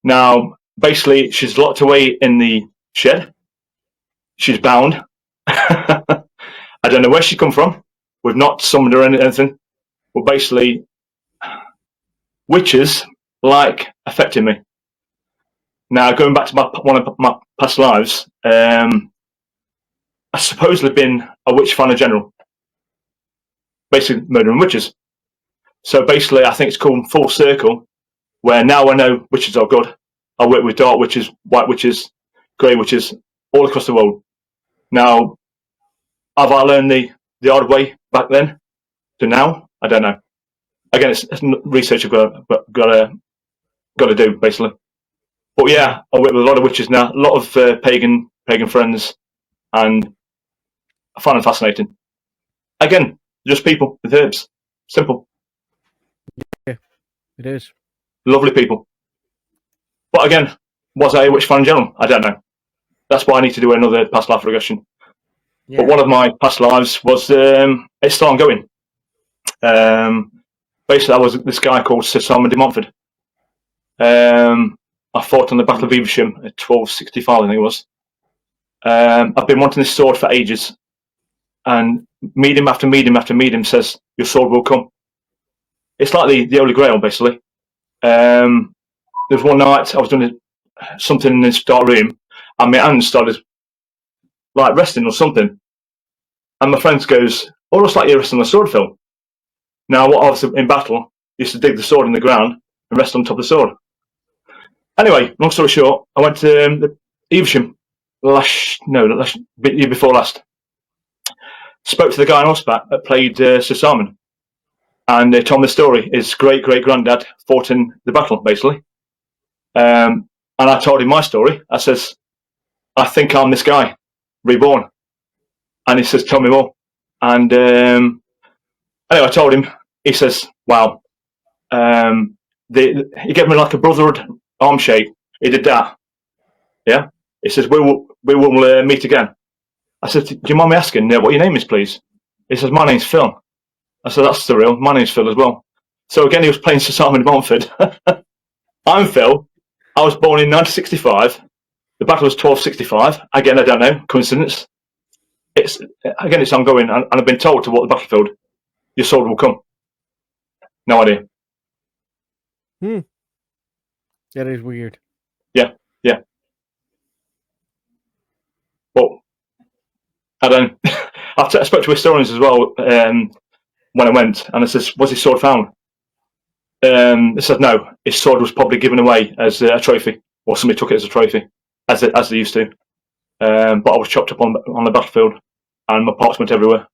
Now, basically, she's locked away in the shed. She's bound. I don't know where she come from. We've not summoned her or anything. But basically, witches like affecting me. Now, going back to one of my past lives, I've supposedly been a witch finder general. Basically, murdering witches. So basically, I think it's called full circle, where now I know witches are good. I work with dark witches, white witches, grey witches, all across the world. Now, have I learned the hard way back then to now? I don't know. Again, it's research I've got to do, basically. But yeah, I work with a lot of witches now, a lot of pagan friends, and I find them fascinating. Again, just people with herbs. Simple.
Yeah, it is.
Lovely people. But again, was I a witch fan in general? I don't know. That's why I need to do another past life regression. Yeah. But one of my past lives was, it's still ongoing. Basically, I was this guy called Sir Simon de Montfort. I fought on the Battle of Evesham at 1265, I think it was. I've been wanting this sword for ages. And medium after medium after medium says, your sword will come. It's like the Holy Grail, basically. There was one night I was doing something in this dark room, and my hand started like resting or something. And my friend goes, "Oh, looks like you're resting on the sword, Phil." Now, what I was in battle used to dig the sword in the ground and rest on top of the sword. Anyway, long story short, I went to Evesham year before last. Spoke to the guy on horseback that played Sir Simon, and they told me the story. His great granddad fought in the battle, basically. And I told him my story. I says, I think I'm this guy, reborn. And he says, tell me more. And anyway, I told him. He says, wow. He gave me like a brotherhood arm shake. He did that. Yeah. He says, we will meet again. I said, do you mind me asking what your name is, please? He says, my name's Phil. I said, that's surreal. My name's Phil as well. So again, he was playing Sir Simon de Montfort. I'm Phil. I was born in 1965. The battle was 1265. Again, I don't know. Coincidence. It's ongoing, and I've been told to walk the battlefield. Your sword will come. No idea.
That is weird.
Yeah. But I don't know. I spoke to historians as well when I went, and I said, was his sword found? They said no, his sword was probably given away as a trophy, or somebody took it as a trophy, as they used to. But I was chopped up on the battlefield, and my parts went everywhere.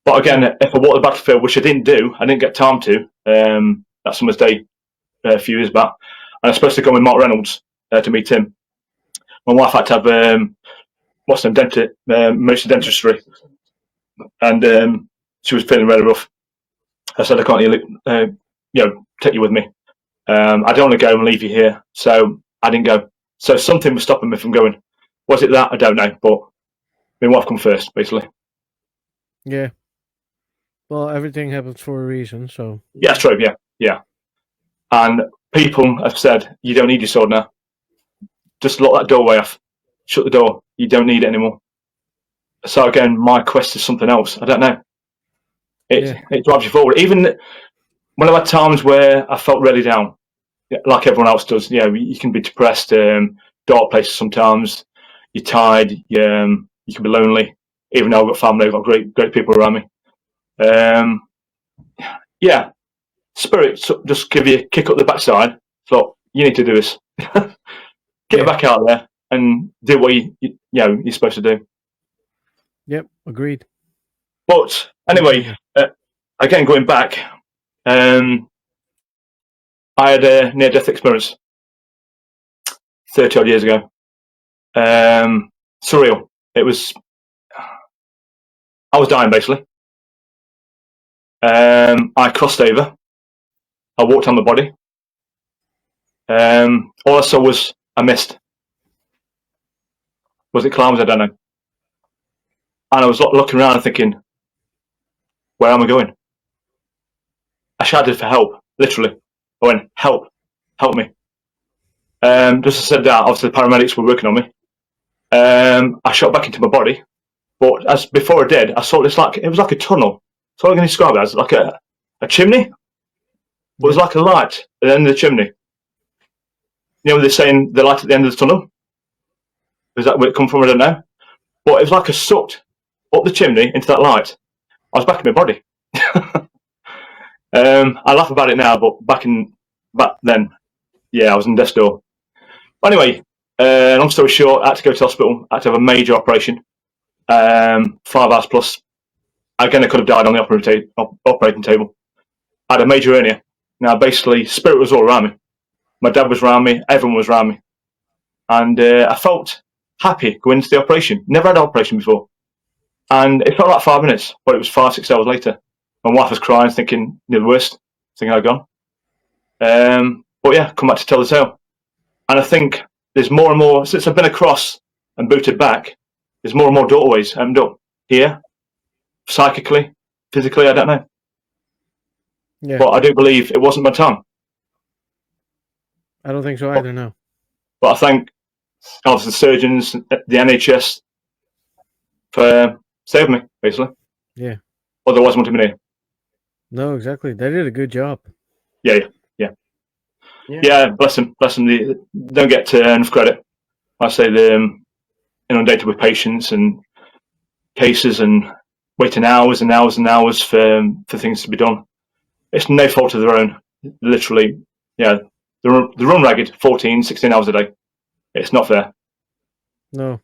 But again, if I walked the battlefield, which I didn't do, I didn't get time to, that summer's day a few years back, and I was supposed to go with Mark Reynolds to meet him. My wife had to have emergency dentistry, and she was feeling really rough. I said, I can't take you with me. I don't want to go and leave you here, so I didn't go. So something was stopping me from going. Was it that? I don't know, but my wife come first, basically.
Yeah. Well, everything happens for a reason, so.
Yeah, it's true. Yeah. And people have said, you don't need your sword now. Just lock that doorway off. Shut the door. You don't need it anymore. So again, my quest is something else. I don't know. It drives you forward. Even when I've had times where I felt really down, like everyone else does, you can be depressed, dark places sometimes. You're tired. You can be lonely. Even though I've got family, I've got great people around me. Spirit just give you a kick up the backside. So you need to do this. Get back out there and do what you're supposed to do.
Yep, agreed.
But anyway, again going back, I had a near-death experience 30 odd years ago. Surreal. It was. I was dying basically. I crossed over. I walked on my body. All I saw was a mist. Was it clouds? I don't know. And I was looking around and thinking, where am I going? I shouted for help, literally. I went, help me. Just as I said that, obviously the paramedics were working on me. I shot back into my body, but as before I did, I saw this it was like a tunnel. So I'm going to describe it as like a chimney. It was like a light at the end of the chimney. You know, they're saying the light at the end of the tunnel. Is that where it come from? I don't know. But it was like a sucked up the chimney into that light. I was back in my body. I laugh about it now, but back then, yeah, I was in death's door. But anyway, long story short, I had to go to hospital. I had to have a major operation, 5 hours plus. Again, I could have died on the operating table. I had a major hernia. Now, basically, spirit was all around me. My dad was around me. Everyone was around me. And I felt happy going into the operation. Never had an operation before. And it felt like 5 minutes, but it was 5-6 hours later. My wife was crying, thinking the worst, thinking I'd gone. But yeah, come back to tell the tale. And I think there's more and more, since I've been across and booted back, there's more and more doorways opened up here, psychically, physically, I don't know. Yeah. But I do believe it wasn't my time.
I don't think so either, no.
But I thank obviously the surgeons, the NHS, for saving me, basically.
Yeah.
Otherwise, I wouldn't have been here.
No, exactly. They did a good job.
Yeah. Bless them. They don't get enough credit. I say they're inundated with patients and cases and waiting hours and hours and hours for things to be done. It's no fault of their own. Literally, yeah, they run ragged 14, 16 hours a day. It's not fair.
No.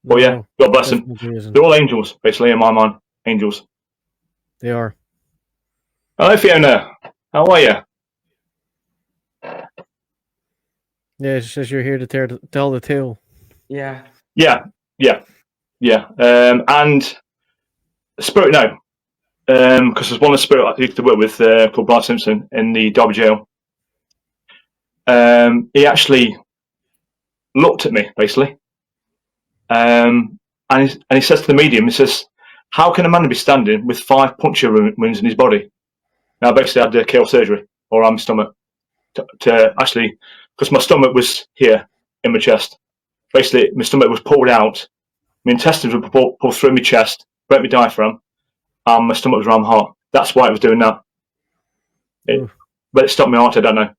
But yeah, God bless them. They're all angels, basically, in my mind. Angels.
They are.
Hello, Fiona. How are you?
Yeah, it says you're here to tell the tale.
Yeah.
And Spirit, no. Because there's one Spirit I used to work with called Brian Simpson in the Derby jail. He actually looked at me, basically. And he says to the medium, he says, how can a man be standing with 5 puncture wounds in his body? Now, basically, I had kale surgery around my stomach to actually, because my stomach was here in my chest. Basically, my stomach was pulled out. My intestines were pulled through my chest, broke my diaphragm, and my stomach was around my heart. That's why it was doing that. But it stopped my heart. I don't know.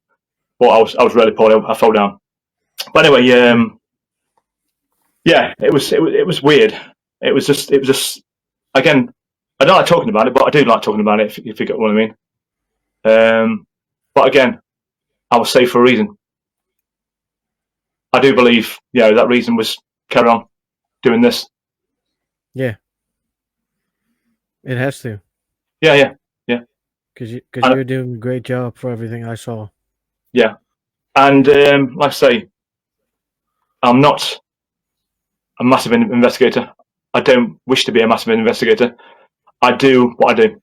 But I was really poorly. I fell down. But anyway, yeah, it was weird. It was just again, I don't like talking about it, but I do like talking about it. If you get what I mean. But again, I was saved for a reason. I do believe, that reason was carry on doing this.
Yeah. It has to.
Yeah.
Because you're doing a great job for everything I saw.
Yeah. And like I say, I'm not a massive investigator. I don't wish to be a massive investigator. I do what I do.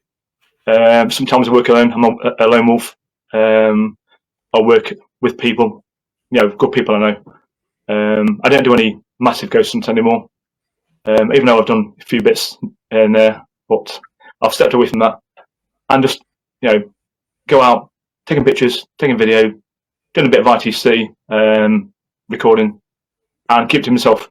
Sometimes I work alone. I'm a lone wolf. I work with people, good people I know. I don't do any massive ghost hunts anymore, even though I've done a few bits in there, but I've stepped away from that and just, go out, taking pictures, taking video, doing a bit of ITC, recording, and keep to myself.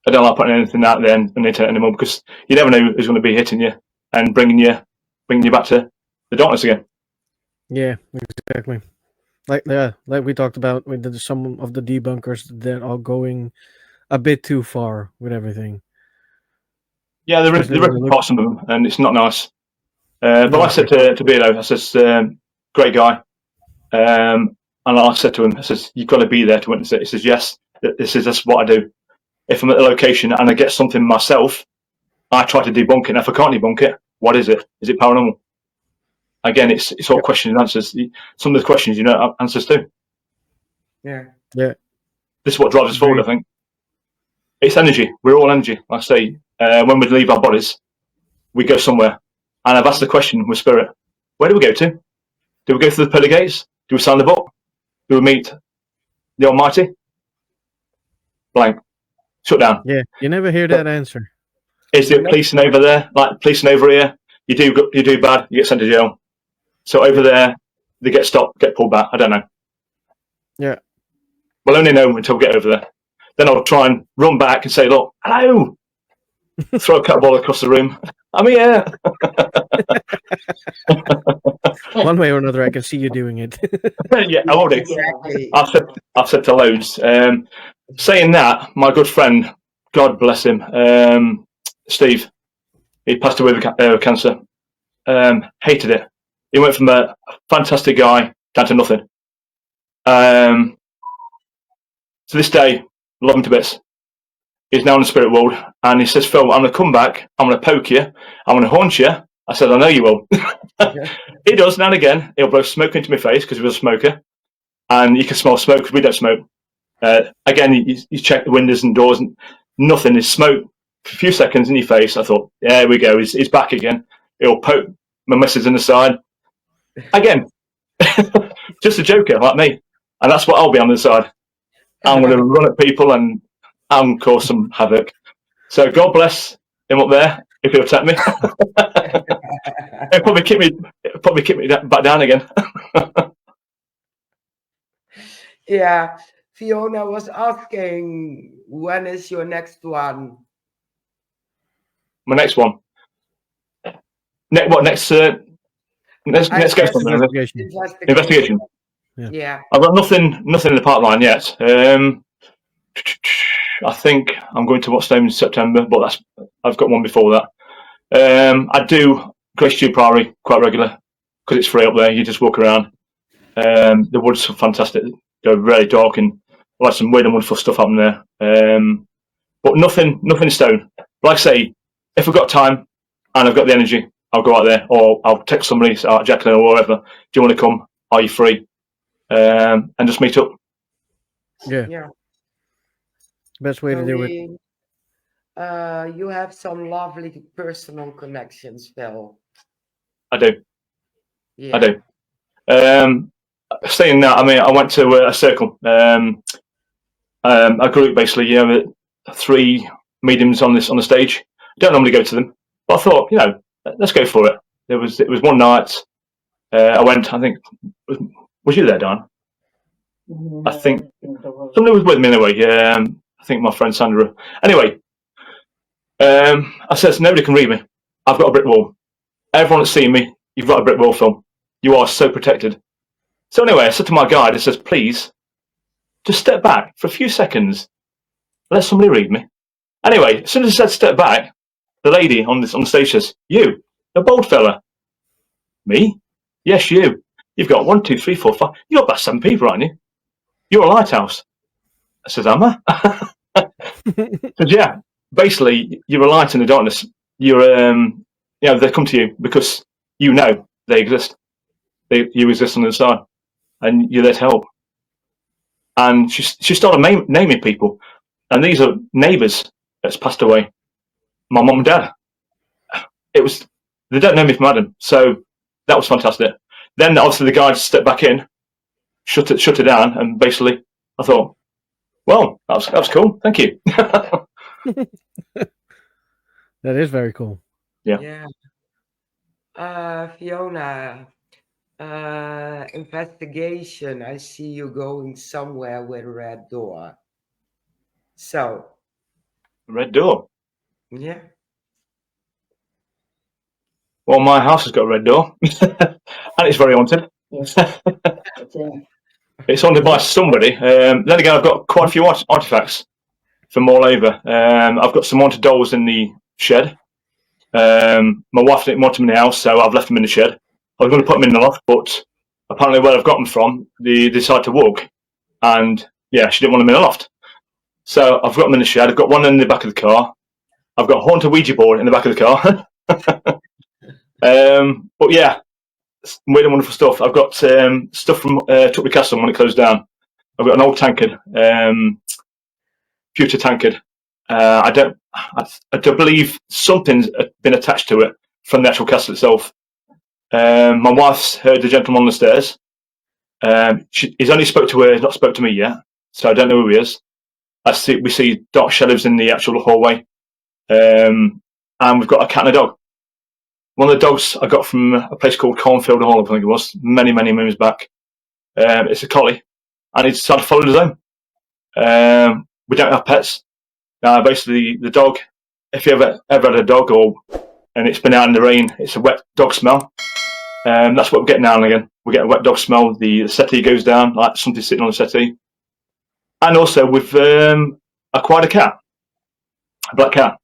I don't like putting anything out there on the internet anymore because you never know who's going to be hitting you and bringing you back to the darkness again.
Yeah, exactly. Like we talked about with some of the debunkers that are going a bit too far with everything. Yeah,
they're ripping apart some of them, and it's not nice. But like I said to Bilo, I says, great guy. And I said to him, I says, you've got to be there to witness it. He says, yes, that's what I do. If I'm at the location and I get something myself, I try to debunk it. And if I can't debunk it, what is it? Is it paranormal? Again, it's all questions and answers. Some of the questions you know answers to.
Yeah.
This
is what drives us forward, I think. It's energy. We're all energy. Like I say, when we leave our bodies, we go somewhere. And I've asked the question with Spirit, where do we go to? Do we go through the pearly gates? Do we sign the book? Do we meet the Almighty? Blank. Shut down.
Yeah, you never hear that answer.
Is it policing over there? Like policing over here? You do bad, you get sent to jail. So over there, they get stopped, get pulled back. I don't know.
Yeah.
We'll only know until we get over there. Then I'll try and run back and say, look, hello. Throw a cat ball across the room. I'm here.
One way or another, I can see you doing it.
Yeah, I will do.
Exactly.
I've said to loads. Saying that, my good friend, God bless him, Steve, he passed away with cancer. Hated it. He went from a fantastic guy down to nothing. To this day, love him to bits. He's now in the spirit world, and he says, Phil, I'm going to come back, I'm going to poke you, I'm going to haunt you. I said, I know you will. He does, now and again. He'll blow smoke into my face because he was a smoker, and you can smell smoke because we don't smoke. Again, you check the windows and doors, and nothing is smoke. For a few seconds in your face, I thought, yeah, here we go, he's back again. He'll poke my missus in the side. Again, just a joker like me. And that's what I'll be on the side. I'm going to run at people and I'm cause some havoc. So God bless him up there if he'll attack me. He'll probably kick me back down again.
Yeah. Fiona was asking, when is your next one?
My next one. Next ghost one. Investigation.
Yeah.
I've got nothing in the pipeline yet. I think I'm going to What's Name in September, but I've got one before that. I do Grace Tube Priory quite regular because it's free up there. You just walk around. The woods are fantastic. They're really dark and like some weird and wonderful stuff happening there. But nothing in stone. Like I say, if I've got time and I've got the energy, I'll go out there, or I'll text somebody, Jacqueline or whatever. Do you want to come? Are you free? And just meet up.
Yeah.
Best way to do it.
You have some lovely personal connections, Phil.
I do.
Yeah.
I do. Saying that, I mean, I went to a circle, a group basically. You know, 3 mediums on the stage. Don't normally go to them, but I thought, you know, let's go for it. It was one night. I went. I think was you there, Dan? I think somebody was with me anyway. I think my friend Sandra. Anyway, I said, nobody can read me. I've got a brick wall. Everyone that's seen me, you've got a brick wall, Phil. You are so protected. So anyway, I said to my guide, I says, please, just step back for a few seconds. Let somebody read me. Anyway, as soon as I said step back, the lady on the stage says, you, a bold fella. Me? Yes, you. You've got 1, 2, 3, 4, 5. You've got about 7 people, aren't you? You're a lighthouse. I says, am I? Says, yeah. Basically, you're a light in the darkness. You're, they come to you because you know they exist. You exist on the side, and you're there to help. And she started naming people, and these are neighbours that's passed away. My mum and dad. They don't know me from Adam, so that was fantastic. Then obviously the guy stepped back in, shut it down, and basically I thought, well, that was cool. Thank you.
That is very cool.
Yeah.
Fiona, investigation. I see you going somewhere with a red door. So.
Red door.
Yeah.
Well, my house has got a red door, and it's very haunted. It's haunted by somebody. Then again, I've got quite a few artifacts from all over. I've got some haunted dolls in the shed. My wife didn't want them in the house, so I've left them in the shed. I was going to put them in the loft, but apparently where I've got them from, they decided to walk, and yeah, she didn't want them in the loft. So I've got them in the shed. I've got one in the back of the car. I've got a haunted Ouija board in the back of the car. But yeah, weird and wonderful stuff. I've got stuff from Tutley Castle when it closed down. I've got an old tankard, pewter tankard. I don't believe something's been attached to it from the actual castle itself. My wife's heard the gentleman on the stairs. He's only spoke to her, he's not spoke to me yet, so I don't know who he is. We see dark shadows in the actual hallway, and we've got a cat and a dog. one of the dogs I got from a place called Cornfield Hall, I think it was, many moons back. It's a collie, and he decided to follow his own. We don't have pets. Basically, the dog, if you ever had a dog and it's been out in the rain, it's a wet dog smell. That's what we get now and again. We get a wet dog smell. The settee goes down, like something sitting on the settee. And also, we've acquired a cat, a black cat.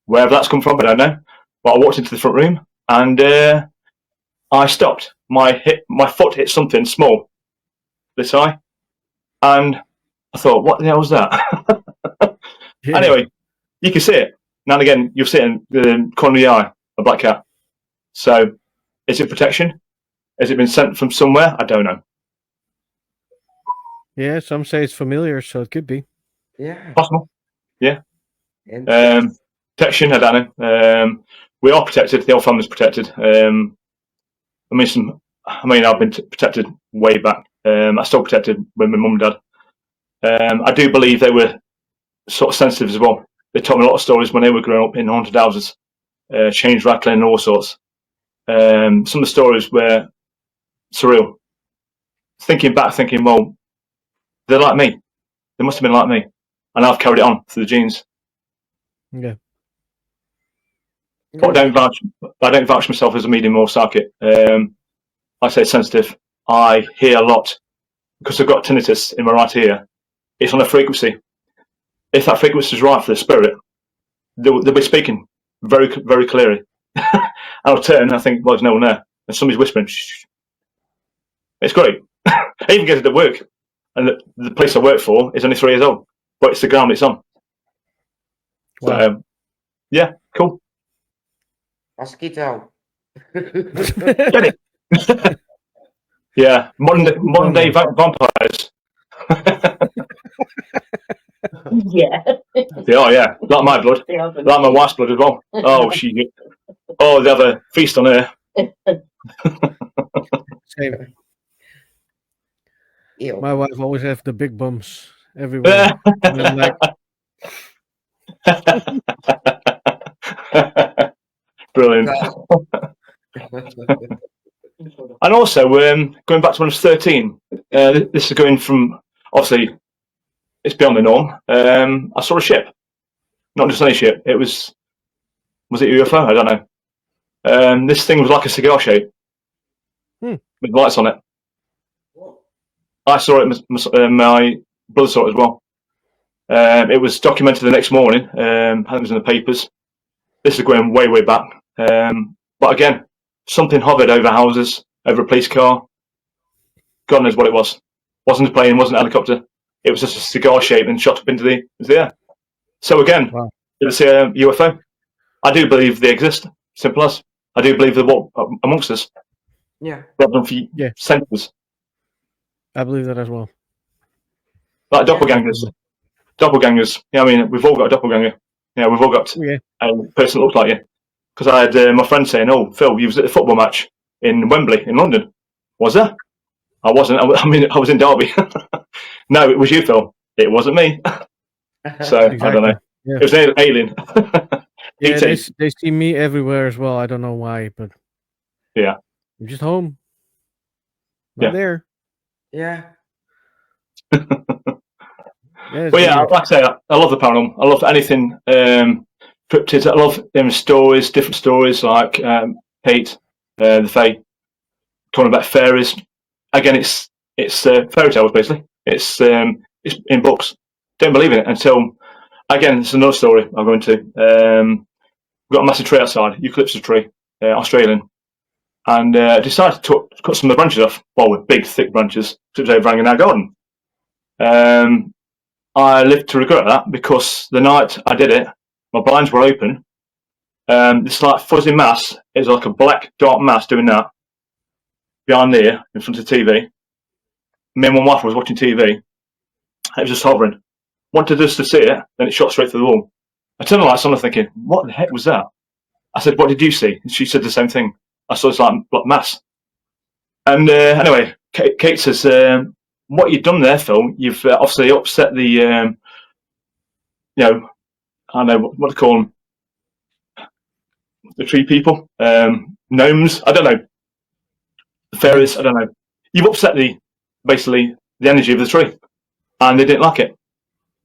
Wherever that's come from, I don't know. But I walked into the front room and I stopped. My foot hit something small this eye, and I thought, what the hell was that?
Yeah.
Anyway, you can see it. Now and again, you'll see it in the corner of the eye, a black cat. So, is it protection? Has it been sent from somewhere? I don't know.
Yeah, some say it's familiar, so it could be.
Yeah.
Possible. Yeah.
And
Protection, I don't know. We are protected. The whole family's protected. I've been protected way back. I still protected with my mum and dad. I do believe they were sort of sensitive as well. They told me a lot of stories when they were growing up in haunted houses, chains rattling and all sorts. Some of the stories were surreal. Thinking back, well, they're like me. They must have been like me, and I've carried it on through the genes.
Yeah.
But I don't vouch myself as a medium or psychic. I say sensitive. I hear a lot because I've got tinnitus in my right ear. It's on a frequency. If that frequency is right for the spirit, they'll be speaking very, very clearly. I'll turn and I think, well, there's no one there. And somebody's whispering. Shh. It's great. I even get it at work. And the place I work for is only 3 years old. But it's the ground it's on.
Wow.
So, yeah, cool.
Mosquito.
Get it? Yeah, modern day vampires.
Yeah.
They are, yeah. Like my blood. Like my wife's blood as well. They have a feast on her.
Same.
Ew.
My wife always have the big bumps everywhere. And I'm like,
Brilliant. And also, going back to when I was 13, this is going from, obviously, it's beyond the norm. I saw a ship. Not just any ship. Was it UFO? I don't know. This thing was like a cigar shape with lights on it. I saw it. My brother saw it as well. It was documented the next morning. I think it was in the papers. This is going way, way back. But again, something hovered over houses, over a police car. God knows what it was. Wasn't a plane, wasn't a helicopter. It was just a cigar shape and shot up into the air. So again,
wow.
it's a UFO. I do believe they exist. Simple as. I do believe they're amongst us.
Yeah.
Rather than for centuries.
I believe that as well.
Like doppelgangers. Doppelgangers. Yeah, I mean, we've all got a doppelganger. Yeah, we've all got a person that looks like you. Because I had my friend saying, "Oh, Phil, you was at a football match in Wembley in London." Was there? I wasn't. I was in Derby. No, it was you, Phil. It wasn't me. So
Exactly.
I don't know.
Yeah.
It was an alien.
Yeah, they see me everywhere as well. I don't know why, but
yeah,
I'm just home. Not there.
Yeah.
Yeah,
but yeah, like I say, I love the paranormal. I love anything cryptids. I love stories, different stories like Pete, the Fae, talking about fairies. Again, it's fairy tales basically. It's in books. Don't believe in it until, again, it's another story I'll go into. We've got a massive tree outside, eucalyptus tree, Australian, and decided to cut some of the branches off. Well, with big, thick branches, because it was overhanging our garden. I lived to regret that because the night I did it, my blinds were open. This like fuzzy mass is like a black, dark mass doing that behind there in front of the TV. Me and my wife was watching TV. It was just hovering. Wanted us to see it, then it shot straight through the wall. I turned the lights on and thinking, what the heck was that? I said, what did you see? And she said the same thing. I saw this like black mass. And anyway, Kate says, what you've done there, Phil, you've obviously upset the, I don't know, what to call them, the tree people, gnomes. I don't know. The fairies. I don't know. You've upset basically the energy of the tree, and they didn't like it.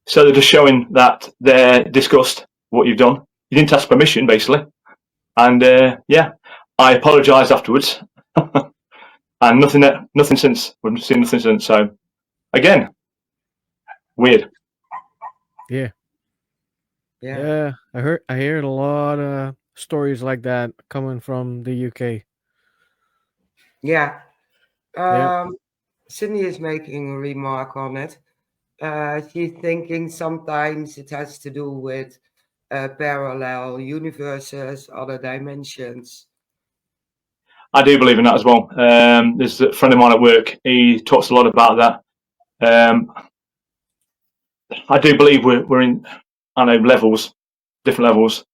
So they're just showing that they're disgust what you've done. You didn't ask permission, basically, and I apologised afterwards, and nothing since. We've seen nothing since. So again, weird.
Yeah. I heard a lot of stories like that coming from the UK.
Yeah.
Yeah.
Sydney is making a remark on it. She's thinking sometimes it has to do with parallel universes, other dimensions.
I do believe in that as well. There's a friend of mine at work. He talks a lot about that. I do believe we're in, I know, different levels.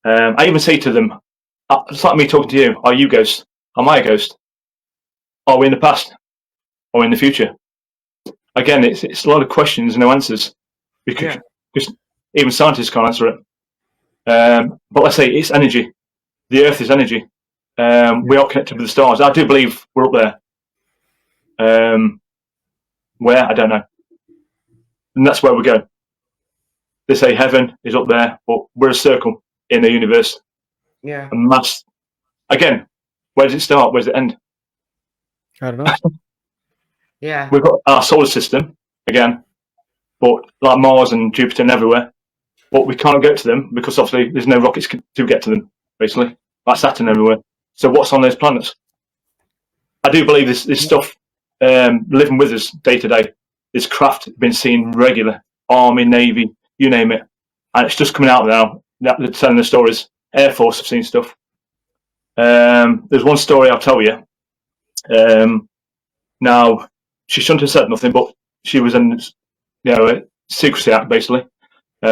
I even say to them, it's like me talking to you. Are you a ghost? Am I a ghost? Are we in the past or in the future? Again, it's a lot of questions and no answers because even scientists can't answer it. But let's say it's energy. The Earth is energy. We are connected with the stars. I do believe we're up there. Where? I don't know. And that's where we go. They say heaven is up there, but we're a circle in the universe.
Yeah.
A mass. Again, where does it start? Where does it end?
I don't know.
Yeah.
We've got our solar system again, but like Mars and Jupiter and everywhere, but we can't get to them because obviously there's no rockets to get to them. Basically, like Saturn everywhere. So what's on those planets? I do believe this stuff living with us day to day. This craft been seen regular, Army, Navy, you name it, and it's just coming out now. They're telling the stories. Air Force have seen stuff. There's one story I'll tell you. Now, she shouldn't have said nothing, but she was in, a secrecy act basically.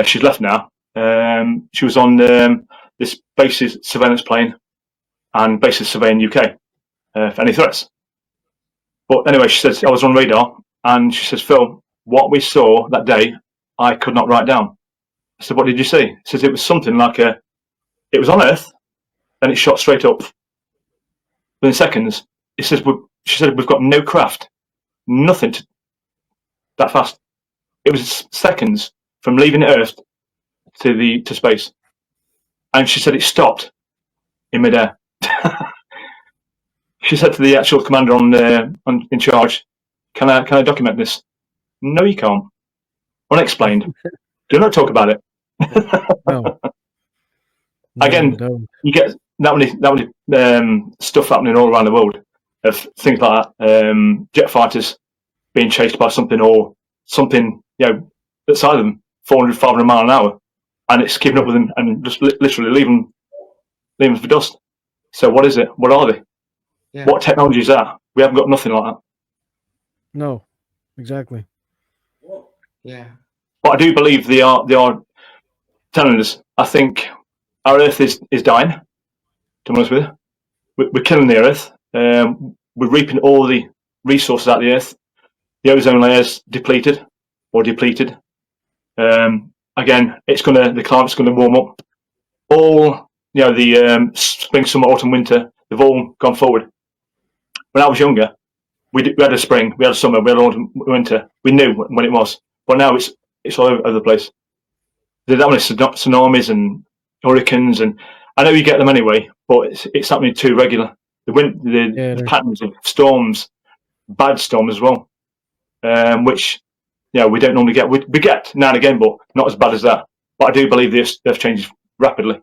She's left now. She was on this basis surveillance plane and basis surveying UK for any threats. But anyway, she says I was on radar, and she says, Phil, what we saw that day, I could not write down. I said, what did you see? She says it was something like it was on Earth, and it shot straight up. Within seconds, she said we've got no craft, nothing that fast. It was seconds from leaving Earth to space, and she said it stopped in midair. She said to the actual commander in charge, "Can I document this?" No, you can't. Unexplained. Do not talk about it.
No.
Again, you get that many stuff happening all around the world of things like that. Jet fighters being chased by something or something, outside of them, 400, 500 miles an hour, and it's keeping up with them and just literally leaving them for dust. So what is it? What are they? Yeah. What technology is that? We haven't got nothing like that.
No, exactly.
Yeah.
But I do believe they are telling us. I think our Earth is dying. To be honest with you, we're killing the Earth. We're reaping all the resources out of the Earth. The ozone layer is depleted. Again, the climate's gonna warm up. All the spring, summer, autumn, winter, they've all gone forward. When I was younger, we had a spring, we had a summer, we had autumn, winter. We knew when it was, but now it's all over the place. There's that many tsunamis and hurricanes, and I know you get them anyway, but it's happening too regular. The patterns of storms, bad storms as well, which we don't normally get. We get now and again, but not as bad as that. But I do believe they've changed rapidly.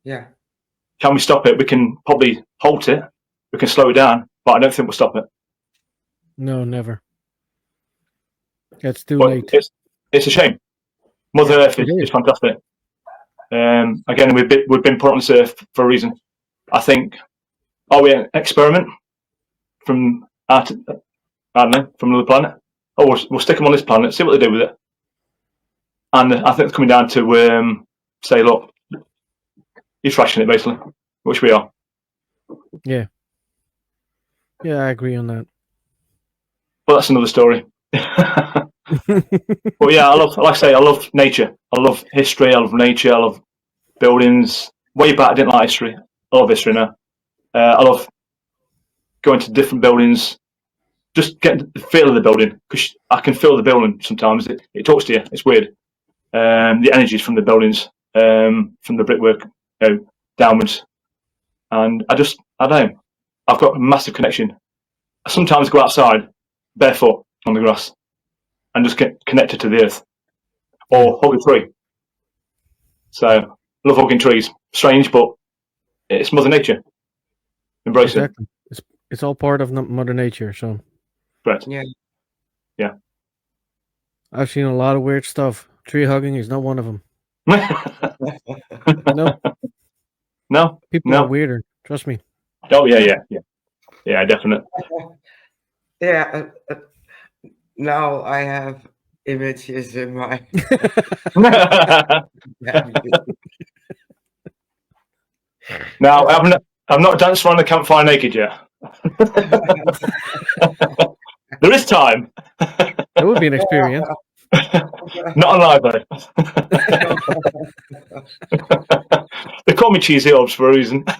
Yeah.
Can we stop it? We can probably halt it. We can slow it down, but I don't think we'll stop it.
No, never. It's too late.
It's a shame. Mother Earth is fantastic. Again, we've been put on this earth for a reason. I think, are we an experiment from from another planet? Or we'll stick them on this planet, see what they do with it. And I think it's coming down to say, look, you're trashing it basically, which we are.
Yeah. Yeah, I agree on that.
But that's another story. But yeah, I love nature. I love history. I love nature. I love buildings, way back, I didn't like history. I love history now. I love going to different buildings, just getting the feel of the building, because I can feel the building sometimes. It talks to you. It's weird. The energies from the buildings, from the brickwork, downwards. And I don't know. I've got a massive connection. I sometimes go outside barefoot on the grass and just get connected to the earth, or hug a tree. So I love hugging trees. Strange, but it's Mother Nature. Embrace it.
It's all part of Mother Nature. So,
Correct.
Yeah.
I've seen a lot of weird stuff. Tree hugging is not one of them. No,
No.
people are weirder. Trust me.
Oh yeah, definitely.
Yeah. Now I have images in my.
Now I've not danced around the campfire naked yet. There is time.
It would be an experience.
Not on live though. They call me Cheesy Orbs for a reason.
Oh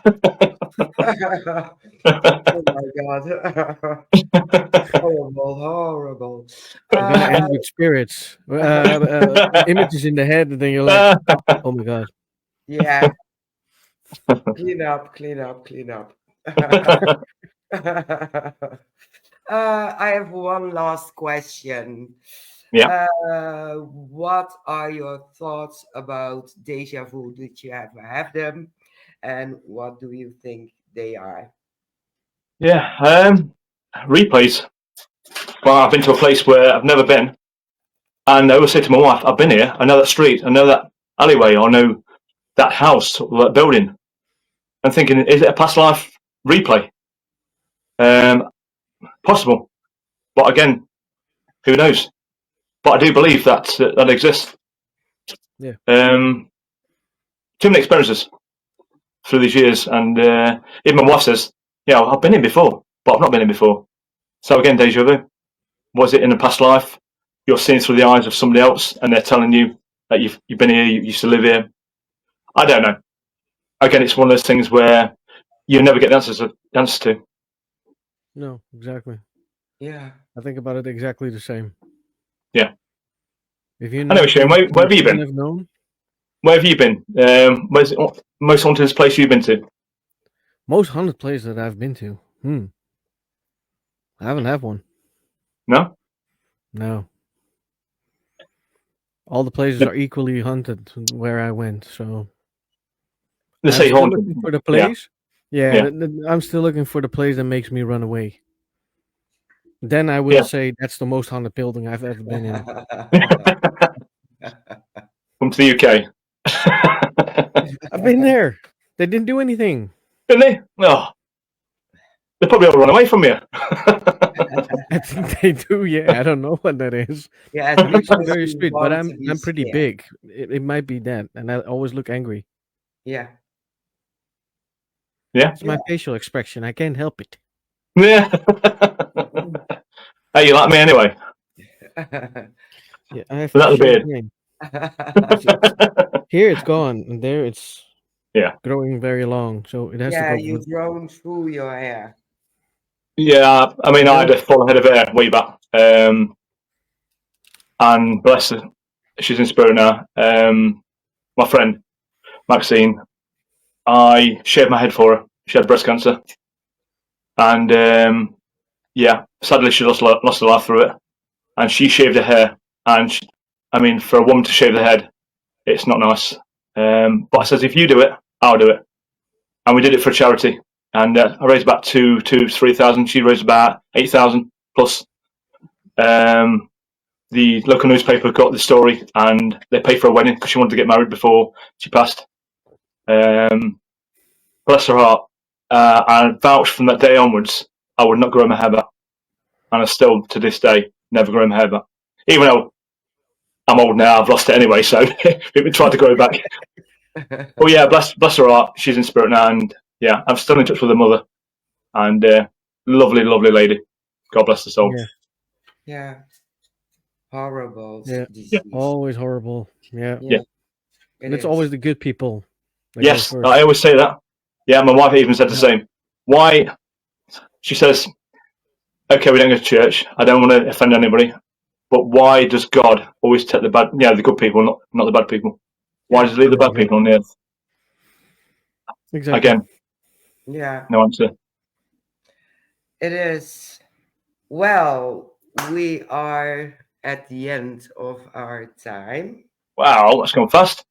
my god. Horrible.
You're gonna end with spirits. Images in the head, and then you're like, oh my god.
Yeah. Clean up. I have one last question.
Yeah.
What are your thoughts about deja vu? Did you ever have them? And what do you think they are?
Yeah. Replays. Well, I've been to a place where I've never been, and I always say to my wife, "I've been here. I know that street. I know that alleyway. I know that house or that building." I'm thinking, is it a past life replay? Possible, but again, who knows? But I do believe that that exists.
Yeah.
Too many experiences through these years, and even my wife says, "Yeah, I've been here before, but I've not been here before." So again, deja vu. Was it in a past life? You're seeing through the eyes of somebody else, and they're telling you that you've been here, you used to live here. I don't know. Again, it's one of those things where you never get the answers to.
No, exactly.
Yeah.
I think about it exactly the same.
Yeah.
If you
know, Shane, where have you been? Where have you been? Where's the most haunted place you've been to?
Most haunted place that I've been to? I haven't had one.
No?
No. All the places are equally haunted where I went, so...
Let's say haunted.
Looking for the place? Yeah. I'm still looking for the place that makes me run away. Then I will say that's the most haunted building I've ever been in.
Come to the UK.
I've been there. They didn't do anything.
Didn't they? Oh. They probably all run away from you.
I think they do, yeah. I don't know what that is.
Yeah,
I'm not very sweet, but I'm pretty big. It might be that, and I always look angry.
Yeah.
Yeah?
It's my facial expression. I can't help it.
Yeah. Hey, you like me anyway?
Yeah, I have
Without the beard.
Here it's gone, and there it's
growing
very long, so it has to go.
Yeah, you've grown through your hair.
Yeah, I mean, I had a full head of hair way back. And bless her, she's in spirit now. My friend, Maxine, I shaved my head for her. She had breast cancer. And sadly, she lost her life through it. And she shaved her hair. And I mean, for a woman to shave their head, it's not nice. But I says, if you do it, I'll do it. And we did it for a charity. And I raised about 3,000. She raised about 8,000 plus. The local newspaper got the story, and they paid for a wedding because she wanted to get married before she passed. Bless her heart. I vouched from that day onwards, I would not grow my hair back. And I still, to this day, never grow my hair back. Even though I'm old now, I've lost it anyway, so we tried to grow it back. But yeah, bless her heart. She's in spirit now, and yeah, I'm still in touch with her mother. And lovely, lovely lady. God bless her soul.
Yeah. Horrible.
Yeah. Always horrible. Yeah.
Yeah.
And it's always the good people That
Yes,
goes first.
I always say that. Yeah, my wife even said the same. Why? She says, okay, we don't go to church. I don't want to offend anybody. But why does God always take the bad, the good people, not the bad people? Why does he leave the bad people on the earth?
Exactly.
Again,
Yeah,
no answer.
it is. Well, we are at the end of our time.
Wow, that's gone fast.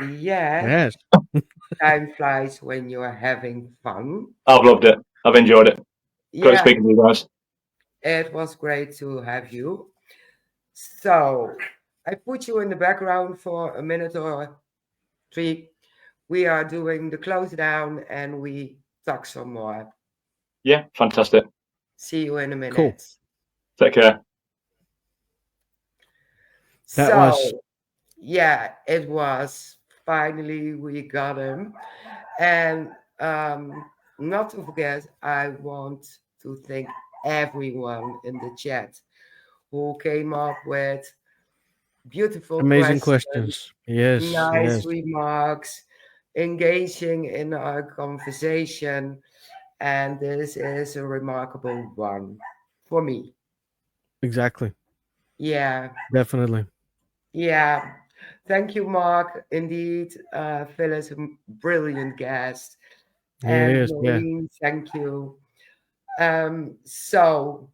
Yeah,
Yes.
time flies when you're having fun.
I've loved it. I've enjoyed it. Great
Yeah,
speaking to you guys.
it was great to have you. So I put you in the background for a minute or three. We are doing the close down and we talk some more.
Yeah, fantastic.
See you in a minute.
Cool.
Take care.
That
So,
was-
yeah, it was. Finally, we got him. And not to forget, I want to thank everyone in the chat who came up with beautiful
amazing questions. Yes.
nice
Yes.
remarks, engaging in our conversation. And this is a remarkable one for me.
Exactly.
Yeah,
Definitely.
yeah. Thank you, Mark. Indeed, Phil is a brilliant guest.
Yeah, it
And
is. Yeah.
Maureen, thank you. So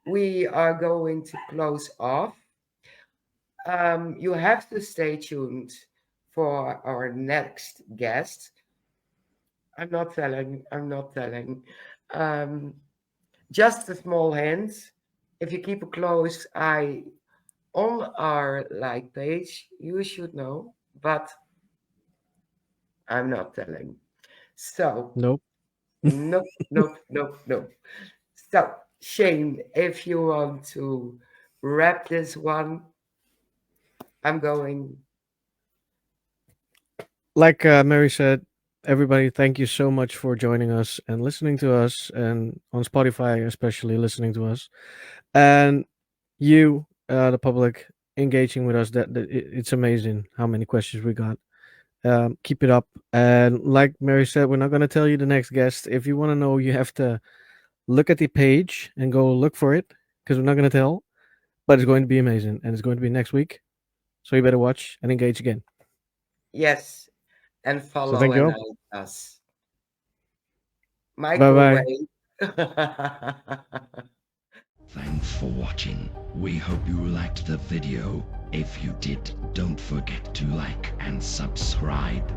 we are going to close off. You have to stay tuned for our next guest. I'm not telling. I'm not telling. Um, just a small hint. If you keep a close eye on our like page, you should know. But I'm not telling. So
Nope.
nope, nope, nope, nope. So Shane, if you want to wrap this one, I'm going.
Like Mary said, everybody, thank you so much for joining us and listening to us, and on Spotify, especially listening to us. And you, the public, engaging with us. It's amazing how many questions we got. Keep it up. And like Mary said, we're not going to tell you the next guest. If you want to know, you have to look at the page and go look for it, because we're not going to tell. But it's going to be amazing, and it's going to be next week. So you better watch and engage again.
Yes, and
So
follow
thank you
and
all.
like us.
Bye bye.
Microwave.
Thanks for watching. We hope you liked the video. If you did, don't forget to like and subscribe.